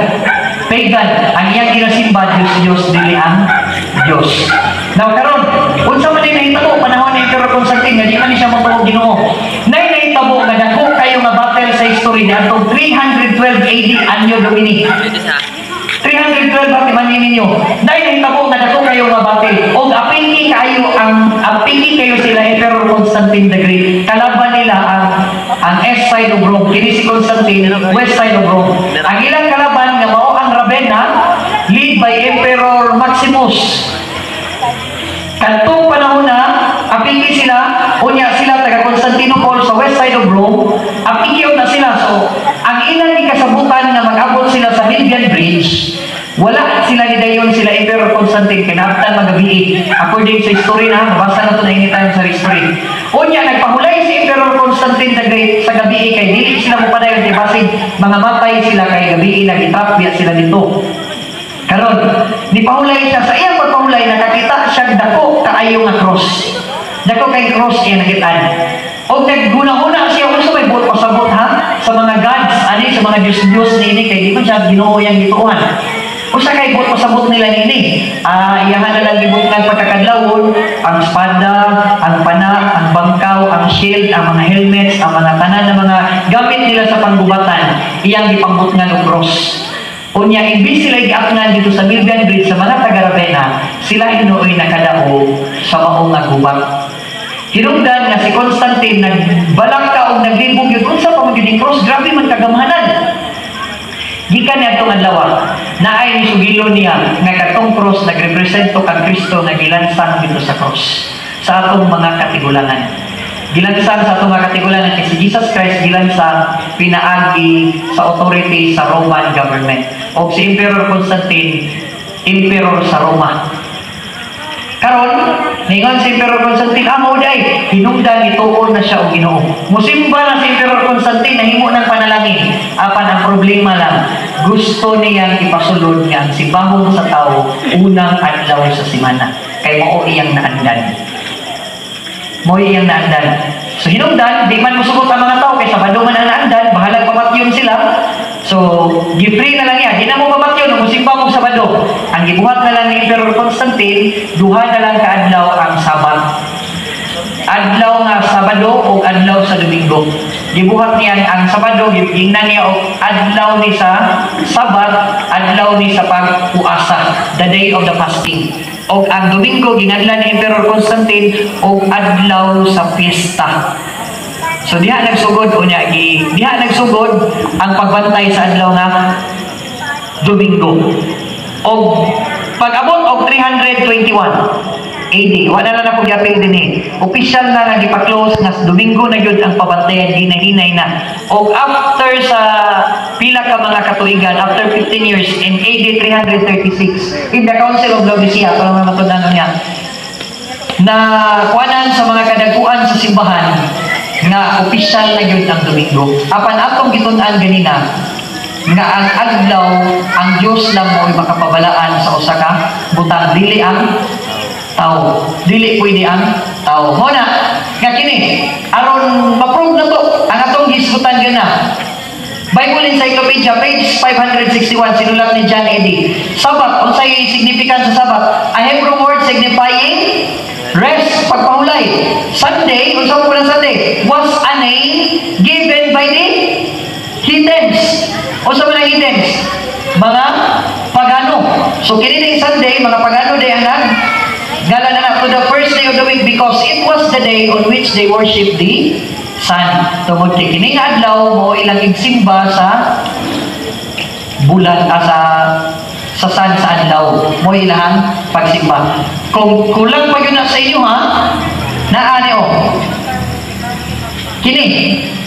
[SPEAKER 1] Pagan. Ang iyang ginasimba, Diyos, dili ang Diyos. Now, karon, unsa man din nahitabo, panahon ni Emperor Constantine, nga di man siya matuog Ginoo. Nay nahitabo, nga dako kayo nga battle sa history niya, atong 312 AD, Anno Domini. 312 at imanin ninyo. Dahil nahitabo nga dako kayo nga battle. O apiki kayo sila Emperor Constantine the Great. Kalaban nila ang east side of Rome. Kini si Constantine, west side of Rome. Ang ilang kalaban nga mao ang Ravenna, lead by Emperor Maximus. Kantong panahon na, apiki sila, unya sila taga Constantinople sa west side of Rome, apiki na sila. So, ang ilang ikasabutan na mag-abot sila sa Milvian Bridge, wala sila ni dayon sila Emperor Constantine kinahanglan magabi. According sa history na, mabasa na ito na initan sa history. Unya, nagpahulay si Emperor Constantine the Great sa gabi kay dili sila mo padayon di basig mga matay sila kay gabi nagitrapya sila dito. Karon, nipahulay siya sa iyang pagpahulay nakakita siya dako kaayo nga cross. Dako kay cross kay nakitaan. Og nagguna-una siya unsa may buot pasabot ha sa mga gods ani sa mga Diyos niini kay di man siya Ginoo yang gituon. Usa kay buot pasabot nila niini. Iyahan na lang gibutan pagkakadlawon ang espada, ang pana, ang bangkaw, ang shield, ang mga helmets, ang mga tanan na mga gamit nila sa panggubatan. Iyang gipangbutngan og cross. Unya, imbis sila giapnan dito sa Milvian Bridge sa mga taga-Ravenna, sila hinuoy nakadao sa maong nga gubat. Hinungdan nga si Constantine nagbalak ka o naglibog yun unsa pa magiging cross, grabe man kagamahanan. Gikan niya itong adlaw, naay ni sugilo niya nga katong cross nagrepresento kang Kristo na gilansang dito sa cross sa atong mga katigulangan. Gilansang sa atong mga katigulangan kay si Jesus Christ gilansang pinaagi sa authority sa Roman government. O si Emperor Constantine, Emperor sa Roma. Karon, Ningon si Emperor Constantine, amo day, hinungdan, ituon na siya o Ginoo. Musimba na si Emperor Constantine, nahimo ng panalangin. Apan ang problema lang, gusto niyang ipasulod niya ang simbahon sa tao unang adlaw sa semana. Kay mao iyang naandan. Mo iyang naandan. So hinungdan, di man musugot ang mga tao, kay Sabado man ang naandan, bahalag pamatyon sila. So, gi-free na lang yan. Di na mo pamatyon, musimba mo Sabado. Ang gibuhat na lang ni Emperor Constantine, duha na lang kaadlaw ang Sabat. Adlaw nga Sabado o adlaw sa Domingo. Gibuhat niya ang Sabado, gingnan niya o adlaw ni sa Sabat, adlaw ni sa pag-uasa, the day of the fasting. O ang Domingo, ginadlan ni Emperor Constantine o adlaw sa fiesta. So diha nagsugod diha nagsugod ang pagbantay sa adlaw nga Domingo. Og pag-abot og 321 AD, wala na ko gyapil dinhi. Official na nga gipa-close nga Domingo na gyud ang pabantayan, hinay na. Og after sa pila ka mga katuigan, after 15 years in AD 336 in the Council of Laodicea, para matunan niya, na kuanan sa mga kadaguan sa simbahan nga opisyal na yun ang Domingo. Apan atong gitun-an ganina nga ang adlaw ang Dios lang mo makapabalaan sa usa ka butang, dili ang tao. Dili pwede ang tao. Mo na nga kini aron ma-prove na to ang atong gisgutan gana. Bible Encyclopedia page 561 sinulat ni John Eddy. Sabat, unsay significance sa Sabat? A Hebrew word signifying rest, pagpahulay. Sunday, unsa mo ng Sunday, was a name given by the heathens. Unsa mo ng heathens? Mga pagano. So kini ni Sunday, mga pagano day ang gala na to the first day of the week because it was the day on which they worship the sun. Tungod kay kini nga adlaw mo ilang igsimba sa bulan sa sun sa adlaw mo ilang pagsimba. Kung kulang pa yun na sa inyo ha, naani o. Kini,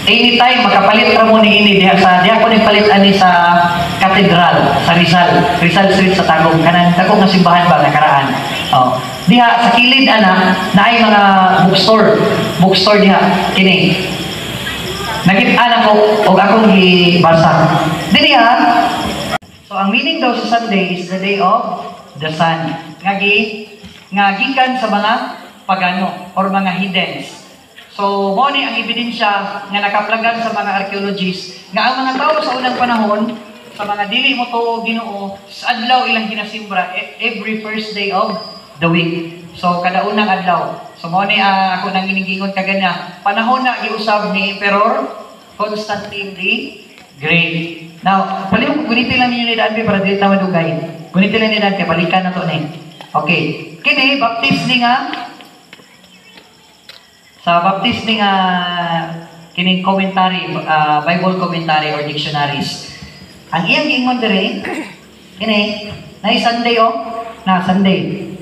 [SPEAKER 1] anytime makapalit ra mo ni ini diha ko ni palit ani sa katedral sa Rizal Street sa Tagum, kanang dako nga simbahan ba nakaraan. Oh. Diha sa kilid ana naay mga bookstore diha kini. Nakita ko og akong gibasa. Dili ha. So ang meaning daw sa Sunday is the day of the sun. Nga gikan sa mga pagano or mga heathens. So mo ni ang ebidensya nga nakaplagan sa mga archaeologists nga ang mga tao sa unang panahon sa mga dili mo to Ginoo sa adlaw ilang ginasimbra every first day of the week. So kada unang adlaw. So mo ni ako nang giningingon kagana panahon na giusab ni Emperor Constantine the Great. Now, paliw gunitin lang ninyo ni daan para dili ta madugay. Gunitin lang ni daan kay balikan na to ni. Okay. Kini baptist ni nga sa baptist ni nga kining commentary, Bible commentary or dictionaries. Ang iyang giingon dire kini na Sunday na Sunday.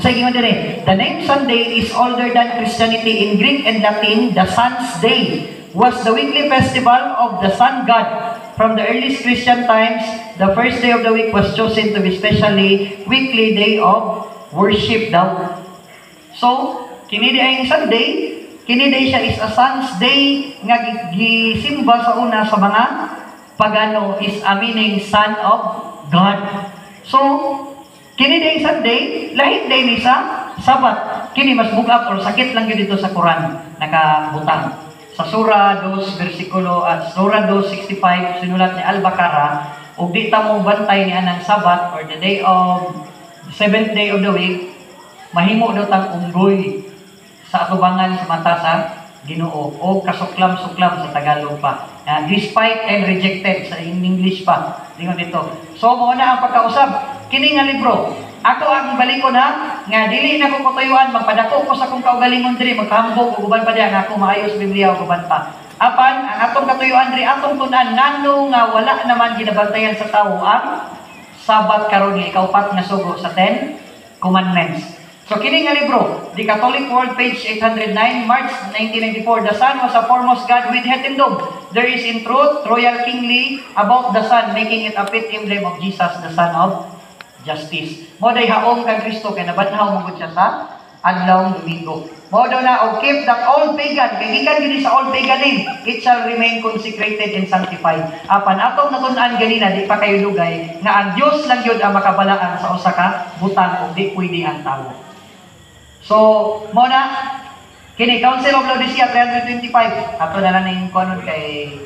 [SPEAKER 1] So giingon dire, the name Sunday is older than Christianity. In Greek and Latin, the Sun's Day was the weekly festival of the sun god. From the earliest Christian times, the first day of the week was chosen to be specially weekly day of worship daw. So, kini di ay Sunday, kini day siya is a sun's day nga gisimba sa una sa mga pagano is a meaning son of God. So, kini day Sunday, lahit day ni sa Sabat. Kini mas bugap or sakit lang yun dito sa Quran, nakabutang. Sa Surah 2, versikulo at Surah 2:65, sinulat ni Al-Baqarah, ug di ta mo bantay ni anang Sabat or the day of the seventh day of the week, mahimo daw tang unggoy sa atubangan sa mata sa Ginoo o kasuklam-suklam sa Tagalog pa. Despite and rejected sa English pa. Lingon dito. So mo na ang pagkausab kini nga libro. Ako ang balikon ha, nga dili na ko patuyuan, magpadako ko sa kong kaugalingon diri, magkahambog o guban pa diya, nga ako maayos Biblia o guban pa. Apan, ang atong katuyuan diri, atong tunan, ngano nga wala naman ginabantayan sa tao ang Sabat karon nga ikaupat nga sugo sa 10 Commandments. So kini nga libro, The Catholic World, page 809, March 1994, the Son was a foremost God with head and dome. There is in truth, royal kingly about the Son, making it a fit emblem of Jesus, the Son of Justice. Mo day haong kang Kristo kay nabanhaw mo gud siya sa adlaw Domingo. Mao daw na og keep that old pagan, kay gikan gini sa old paganism, it shall remain consecrated and sanctified. Apan atong natun-an ganina di pa kayo dugay nga ang Dios lang yun ang makabalaan sa usa ka butang ug di pwede ang tawo. So, mo na kini Council of Laodicea 325 ato na lang ning kunon kay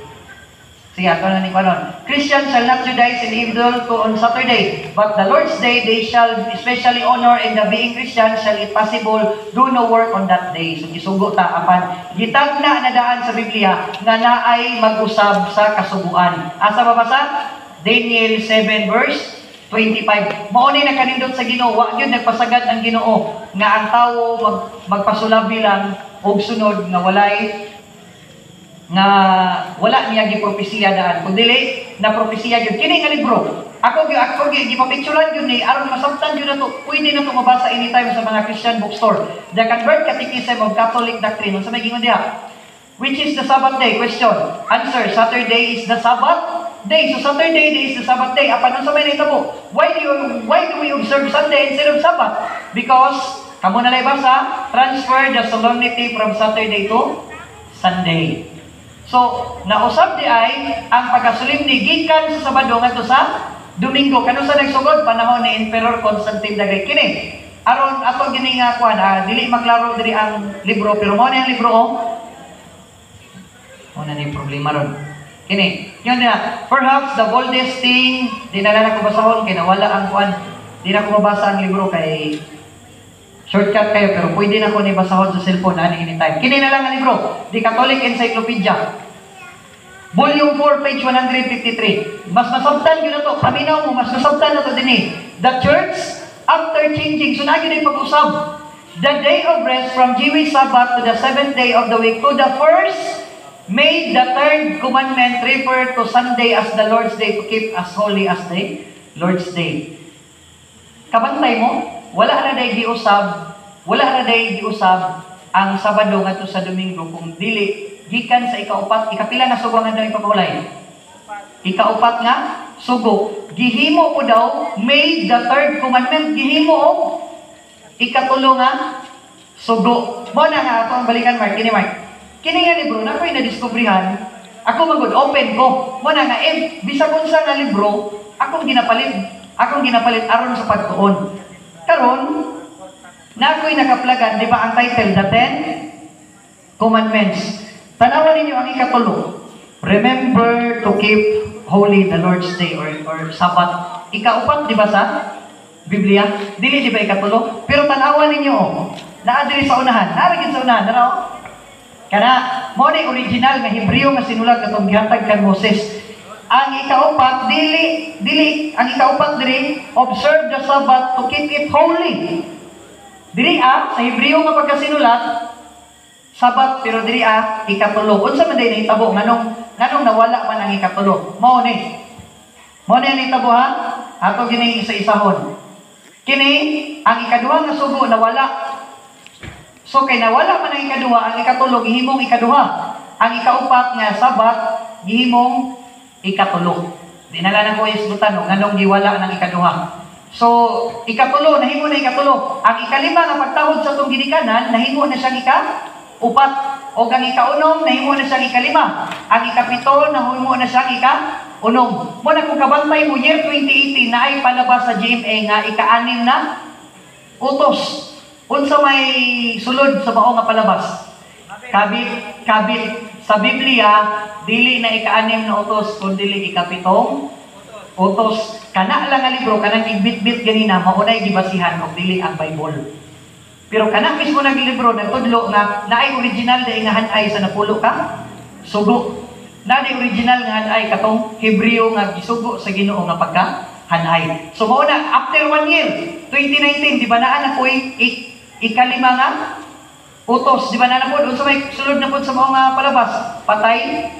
[SPEAKER 1] siya, ito na ni Panon. Christians shall not Judaise in evil to on Saturday, but the Lord's Day they shall especially honor, and the being Christian shall if possible do no work on that day. So gisugo ta apan gitag na daan sa Biblia nga naay mag-usab sa kasubuan. Asa babasa? Daniel 7 verse 25. Mao ni nakanindot sa Ginoo, wa gyud nagpasagad ang Ginoo nga ang tawo magpasulabi lang og sunod nga wala niya gipropesiya daan kun dili na propesiya gyud kini nga libro. Ako gipapicturean gyud ni aron masabtan gyud nato. Pwede nato mabasa anytime sa mga Christian bookstore. The Convert Catechism of Catholic Doctrine. Unsa may gingon diha? Which is the Sabbath day? Question. Answer. Saturday is the Sabbath day. So Saturday is the Sabbath day. Apan unsa may nahitabo? Why do we observe Sunday instead of Sabbath? Because kamo na lay basa, transfer the solemnity from Saturday to Sunday. So, nausab di ay ang pagkasulimni gikan sa Sabado ngadto sa Domingo. Kano sa nagsugod panahon ni Emperor Constantine the Great kini. Aron ato gini nga kuan dili maklaro diri ang libro pero mo na ang libro na ni problema ron. Kini, yun na. Perhaps the boldest thing dinala na ko basahon kay nawala ang kuan. Di na ko mabasa ang libro kay shortcut kayo, pero pwede na ko ni basahon sa cellphone anytime. Kini na lang ang libro, The Catholic Encyclopedia. Volume 4, page 153. Mas masabtan yun na to. Paminaw mo, mas masabtan na to din eh. The Church, after changing, so na yun ay pag-usab. The day of rest from Jewish Sabbath to the 7th day of the week to the first made the third commandment refer to Sunday as the Lord's Day to keep as holy as the Lord's Day. Kabantay mo, wala na day giusab ang Sabado ngadto sa Domingo kung dili gikan sa ikaupat, ikapila na sugo nga daw ipapahulay. Ikaupat nga sugo. Gihimo po daw made the third commandment, gihimo og ikatulo nga sugo. Mo na nga ato ang balikan Mark, kini Mark. Kini nga libro na ko'y nadiskubrihan, ako magod open ko. Mo na nga bisag unsa nga libro, akong ginapalit aron sa pagtuon. Karon na ako'y nakaplagan, di ba ang title, The 10 Commandments. Tanawan ninyo ang ikatulo. Remember to keep holy the Lord's Day or Sabbath. Ikaupat, di ba sa Biblia? Dili, di ba ikatulo? Pero tanawan ninyo, naadiri sa unahan. Naragin sa unahan, naraw? Kana, mo ni original nga Hebreo nga sinulat katong gihatag kan Moses. Ang ikaupat, ang ikaupat diri, observe the Sabbath to keep it holy. Diri sa Hebreo nga pagkasinulat, Sabbath, pero diri ikatulo. Unsa man day nahitabo nganong nawala man ang ikatulo. Mao ni ang nahitabo ato gini isa-isahon. Kini ang ikaduha nga sugo nawala. So kay nawala man ang ikaduha, ang ikatulo gihimong ikaduha. Ang ikaupat nga Sabbath gihimong ikatulo. Dinala na ko isbutan nganong giwala ng ikaduha. So, ikatulo, nahimo na ikatulo. Ang ikalima nga pagtahod sa itong ginikanan, nahimo na siyang ika-upat. O ang ikaunom, nahimo na siyang ikalima. Ang ikapito, nahimo na siyang ika-unom. Muna kung kabantay mo, year 2018, na ay palabas sa GMA nga ika-anim na utos. Unsa may sulod sa bao nga palabas? Kabit. Sa Biblia, dili na ika-anim na utos, kundi dili ikapitong utos. Kana lang nga libro, kanang igbit-bit ganina, maunay gibasihan o dili ang Bible. Pero kana mismo nag libro, nagtudlo nga naay original na ingahanay sa napulo ka, sugo. Naay original nga hanay katong Hebreo nga gisugo sa Ginoo nga pagka-hanay. So mauna, after 1 year, 2019, di ba naan ako ikalima nga utos, di ba na po, unsa may sulod na po sa mga palabas, patay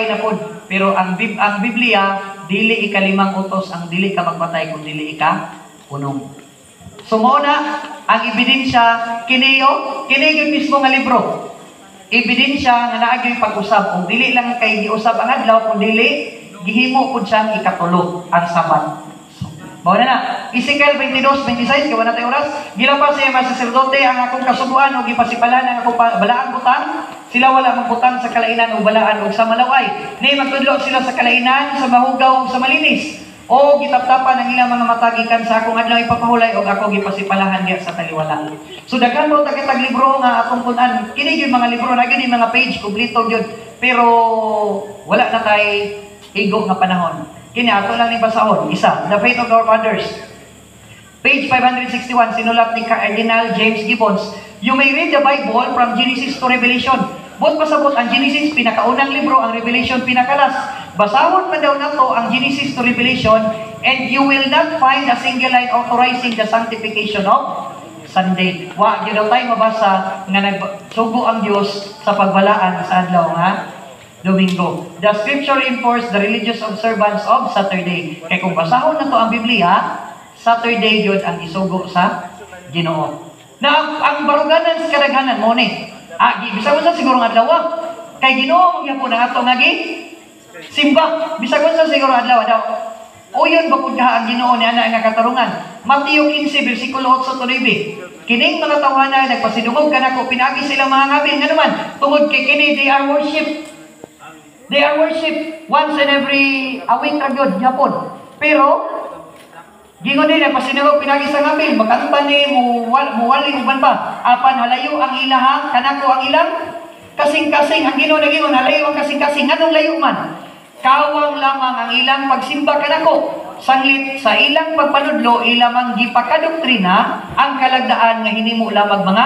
[SPEAKER 1] na po. Pero ang Biblia, dili ikalimang utos, ang dili ka magpatay kung dili unong. So mauna, ang ebidensya, kini mismo nga libro. Ebidensya nga naagyo'y pag-usab. Kung dili lang kay giusab ang adlaw, kung dili, gihimo po siyang ikatulo ang Sabat. Mao na. Ezekiel 22:26 kay wala tay oras. Gilapas siya mga saserdote ang akong kasubuan o gipasipalan ang akong balaan butang. Sila wala magbutang sa kalainan o balaan o sa malaway. Ni magtudlo sila sa kalainan, sa mahugaw o sa malinis. O gitaptapan ang ilang mga mata gikan sa akong adlaw ipapahulay o ako gipasipalahan diya sa taliwala. So daghan mo tagitag libro nga atong punan. Kini gyud mga libro na gini mga page kumpleto gyud. Pero wala na tay igo nga panahon. Kini ato lang ni basahon. Isa, The Faith of Our Fathers. Page 561 sinulat ni Cardinal James Gibbons. You may read the Bible from Genesis to Revelation. Bot pasabot ang Genesis pinakaunang libro, ang Revelation pinakalas. Basahon man daw nato ang Genesis to Revelation and you will not find a single line authorizing the sanctification of Sunday. Wa gyud daw tayo mabasa nga nagsugo ang Dios sa pagbalaan sa adlaw nga Domingo. The scripture reinforces the religious observance of Saturday. Kay kung basahon nato ang Biblia, Saturday yun ang isugo sa Ginoo. Na ang baruganan sa kadaghanan mo ni. Bisag mo sa siguro nga adlaw. Kay Ginoo gyapon ang ato nga simba. Bisag mo sa siguro adlaw daw. Uyon ba pud ang Ginoo ni ana nga katarungan. Mateo 15 bersikulo 8 to 9. Kining mga tawhana nagpasidungog kanako pinagi sila mga ngabil nga naman tungod kay kini they are worship once in every a week ra gyud gyapon. Pero gingon din pasinugog pinagi sa ngabil makanta ni muwali uban pa apan halayo ang ilaha kanako ang ilang kasing-kasing ang Ginoo nagingon halayo ang kasing-kasing nganong layo man kawang lamang ang ilang pagsimba kanako sanglit sa ilang pagpanudlo ilamang gipakadoktrina ang kalagdaan nga hinimo lamang mga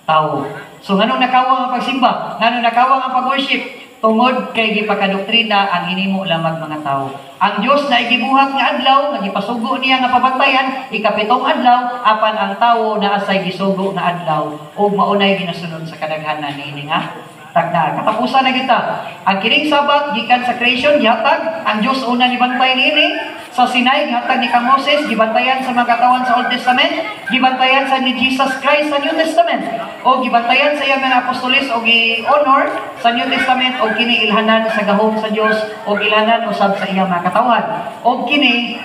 [SPEAKER 1] tao. So nganong nakawang ang pagsimba, nganong nakawang ang pag-worship tungod kay gipakadoktrina ang hinimo lamang mga tao. Ang Dios na igibuhat nga adlaw nga gipasugo niya nga pabantayan ikapitong adlaw apan ang tawo naa say gisugo nga adlaw ug maunay ginasunod sa kadaghanan niini nga tagna. Katapusan na kita. Ang kining Sabat gikan sa creation gihatag ang Dios una ni bantay niini sa Sinai gihatag ni kang Moses gibantayan sa mga katawan sa Old Testament, gibantayan sa ni Jesus Christ sa New Testament o gibantayan sa iyang mga apostoles o gi-honor sa New Testament o kini ilhanan sa gahom sa Dios o ilhanan usab sa iyang mga katawan. O kini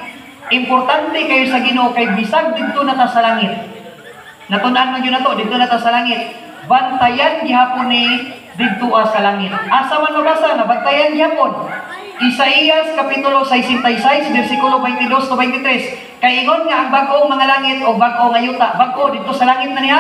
[SPEAKER 1] importante kayo sa Ginoo kay bisag didto na ta sa langit. Natun-an man gyud nato didto na ta sa langit. Bantayan gihapon ni didto sa langit. Asa man mabasa na bantayan gihapon. Isaías kapitulo 66 bersikulo 22 to 23. Kay ingon nga ang bag-ong mga langit o bag-o nga yuta, bag-o dito sa langit na niya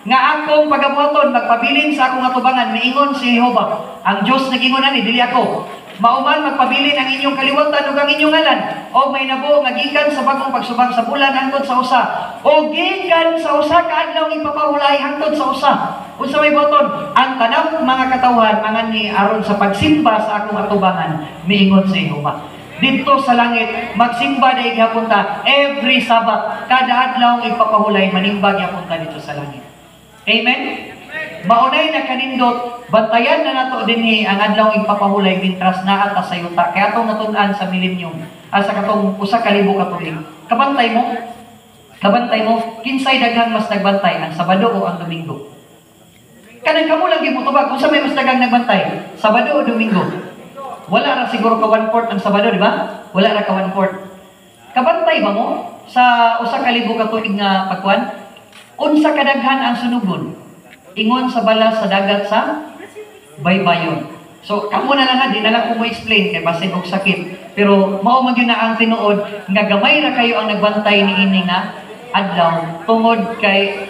[SPEAKER 1] nga akong pagabuhaton magpabilin sa akong atubangan miingon si Jehova. Ang Dios nagingon ani dili ako. Mauman magpabilin ang inyong kaliwatan ug ang inyong ngalan o may nabo nga gikan sa bagong pagsubang sa bulan hangtod sa usa o gikan sa usa ka adlaw ipapahulay hangtod sa usa. Unsa may boton ang tanang mga katawhan mangan ni aron sa pagsimba sa akong atubangan miingon si Jehova. Dito sa langit magsimba dai gyapon ta every Sabat kada adlaw ipapahulay manimba gyapon ta dito sa langit. Amen. Maunay na kanindot bantayan na nato dinhi ang adlaw ipapahulay mintras naa ta sa yuta kay atong natun-an sa milenyum asa katong usa ka libo ka tuig. Kabantay mo kinsay daghang mas nagbantay ang Sabado o ang Domingo? Kanang kamo lang gyud mo tubag unsa may mas daghang nagbantay, Sabado o Domingo? Wala ra siguro ka 1/4 ang Sabado, di ba? Wala ra ka 1/4. Kabantay ba mo sa usa ka libo ka tuig nga pagkuan? Unsa kadaghan ang sunugon? Ingon sa balas sa dagat sa baybayon. So kamo na lang ha, di na lang ko mo explain kay basin og sakit. Pero mao man gyud na ang tinuod nga gamay ra kayo ang nagbantay niini nga adlaw tungod kay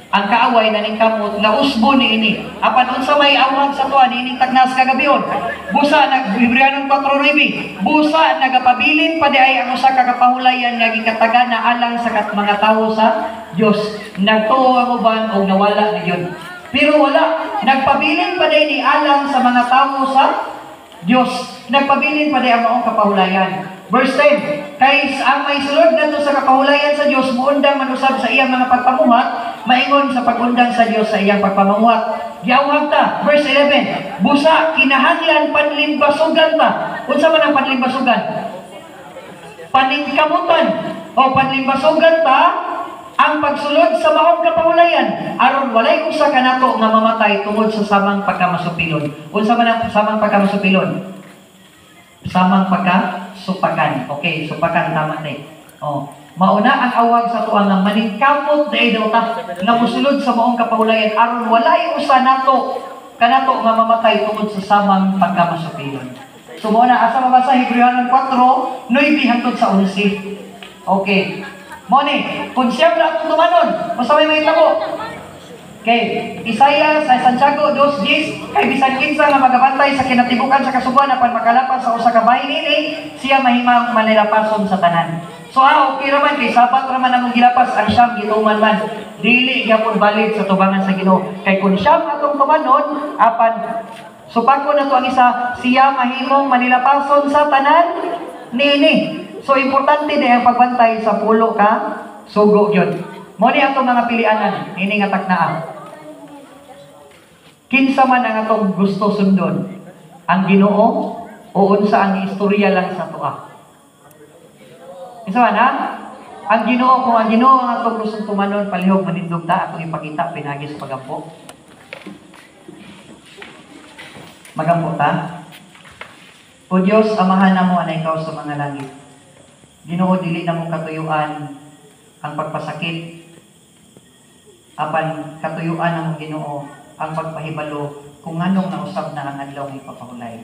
[SPEAKER 1] ang kaaway na ning kamot nga usbo niini. Apan unsa may awhag sa tuwa niining tagnas kagabion. Busa Hebreanong 4:9. Busa nagapabilin pa di ay ang usa ka kapahulayan nga gikatagan na alang sa mga tawo sa Dios. Nagtuo ang uban og nawala ni yun. Pero wala nagpabilin pa di ni alang sa mga tawo sa Dios. Nagpabilin pa di ang maong kapahulayan. Verse 10, kay ang may sulod nato sa kapahulayan sa Dios muundang manusab sa iyang mga pagpamuhat, maingon sa pagundang sa Dios sa iyang pagpamuhat. Giawhag ta, verse 11, busa kinahanglan panlimbasugan ta. Unsa man ang panlimbasugan? Paningkamutan o panlimbasugan ta ang pagsulod sa maong kapahulayan aron walay usa kanato nga mamatay tungod sa samang pagkamasupilon. Unsa man ang samang pagkamasupilon? Samang pagkasupakan. Okay, supakan tama ni. Oh, mauna ang awag sa tuwa nga maningkamot na daw ta nga musulod sa maong kapahulayan aron walay usa nato kanato nga mamatay tungod sa samang pagkamasupilon. So mauna asa mabasa Hebreano 4, 9 hangtod sa 11. Okay. Mo ni, kung siya na atong tumanon, basta may mahitabo. Okay, Isaiah sa Santiago 2:10 kay bisan kinsa nga magabantay sa kinatibukan sa kasubuan apan makalapas sa usa ka bahin ini siya mahimang manilapason sa tanan. So okay raman kay sapat raman among gilapas ang siyam gituman man. Dili gyapon valid sa tubangan sa Ginoo. Kay kun siyam atong tumanon apan supako na to ang isa siya mahimong manilapason sa tanan nini. So importante din ang pagbantay sa pulo ka sugo gyud. Mo ni atong mga pilianan ini nga taknaa. Kinsa man ang atong gusto sundon? Ang Ginoo o unsa ang istorya lang sa tuwa? Kinsa man ha? Ang Ginoo, kung ang Ginoo ang atong gusto tumanon, palihog manindog ta atong ipakita pinagi sa pagampo. Magampo ta? O Diyos, amahan na mo na ikaw sa mga langit. Ginoo, dili na mo katuyuan ang pagpasakit. Apan katuyuan ang Ginoo ang pagpahibalo kung anong nausab na ang adlaw ng ipapahulay.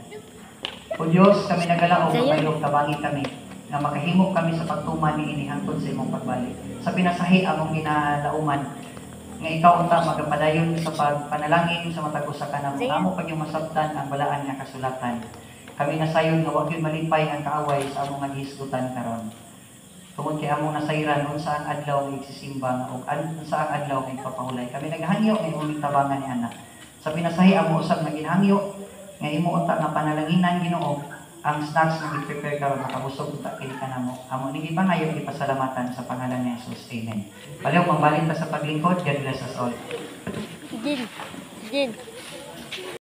[SPEAKER 1] O Diyos, kami nagalaog kayo, tabangi kami, na makahimo kami sa pagtuman ni inihangtod sa imong pagbalik. Sa pinasahi among ginalauman, nga ikaw unta magapadayon sa pagpanalangin sa matag usa ka namo, amo pag yung masabtan ang balaan nga kasulatan. Kami nasayon nga wa gyud malipay ang kaaway sa among nagisgutan karon. Tungod kay among nasayran unsa ang adlaw ng igsisimba o unsa ang adlaw ng ipapahulay. Kami naghangyo ng imong tabangan ni ana. Sa pinasahi amo usab nga ginhangyo nga imo unta nga panalanginan Ginoo ang snacks nga i-prepare karon makabusog unta kini kanamo. Amo ning ibangayo ipasalamatan sa pangalan ni Jesus. Amen. Paliw mambalik ta sa paglingkod. God bless us all.
[SPEAKER 2] Jin.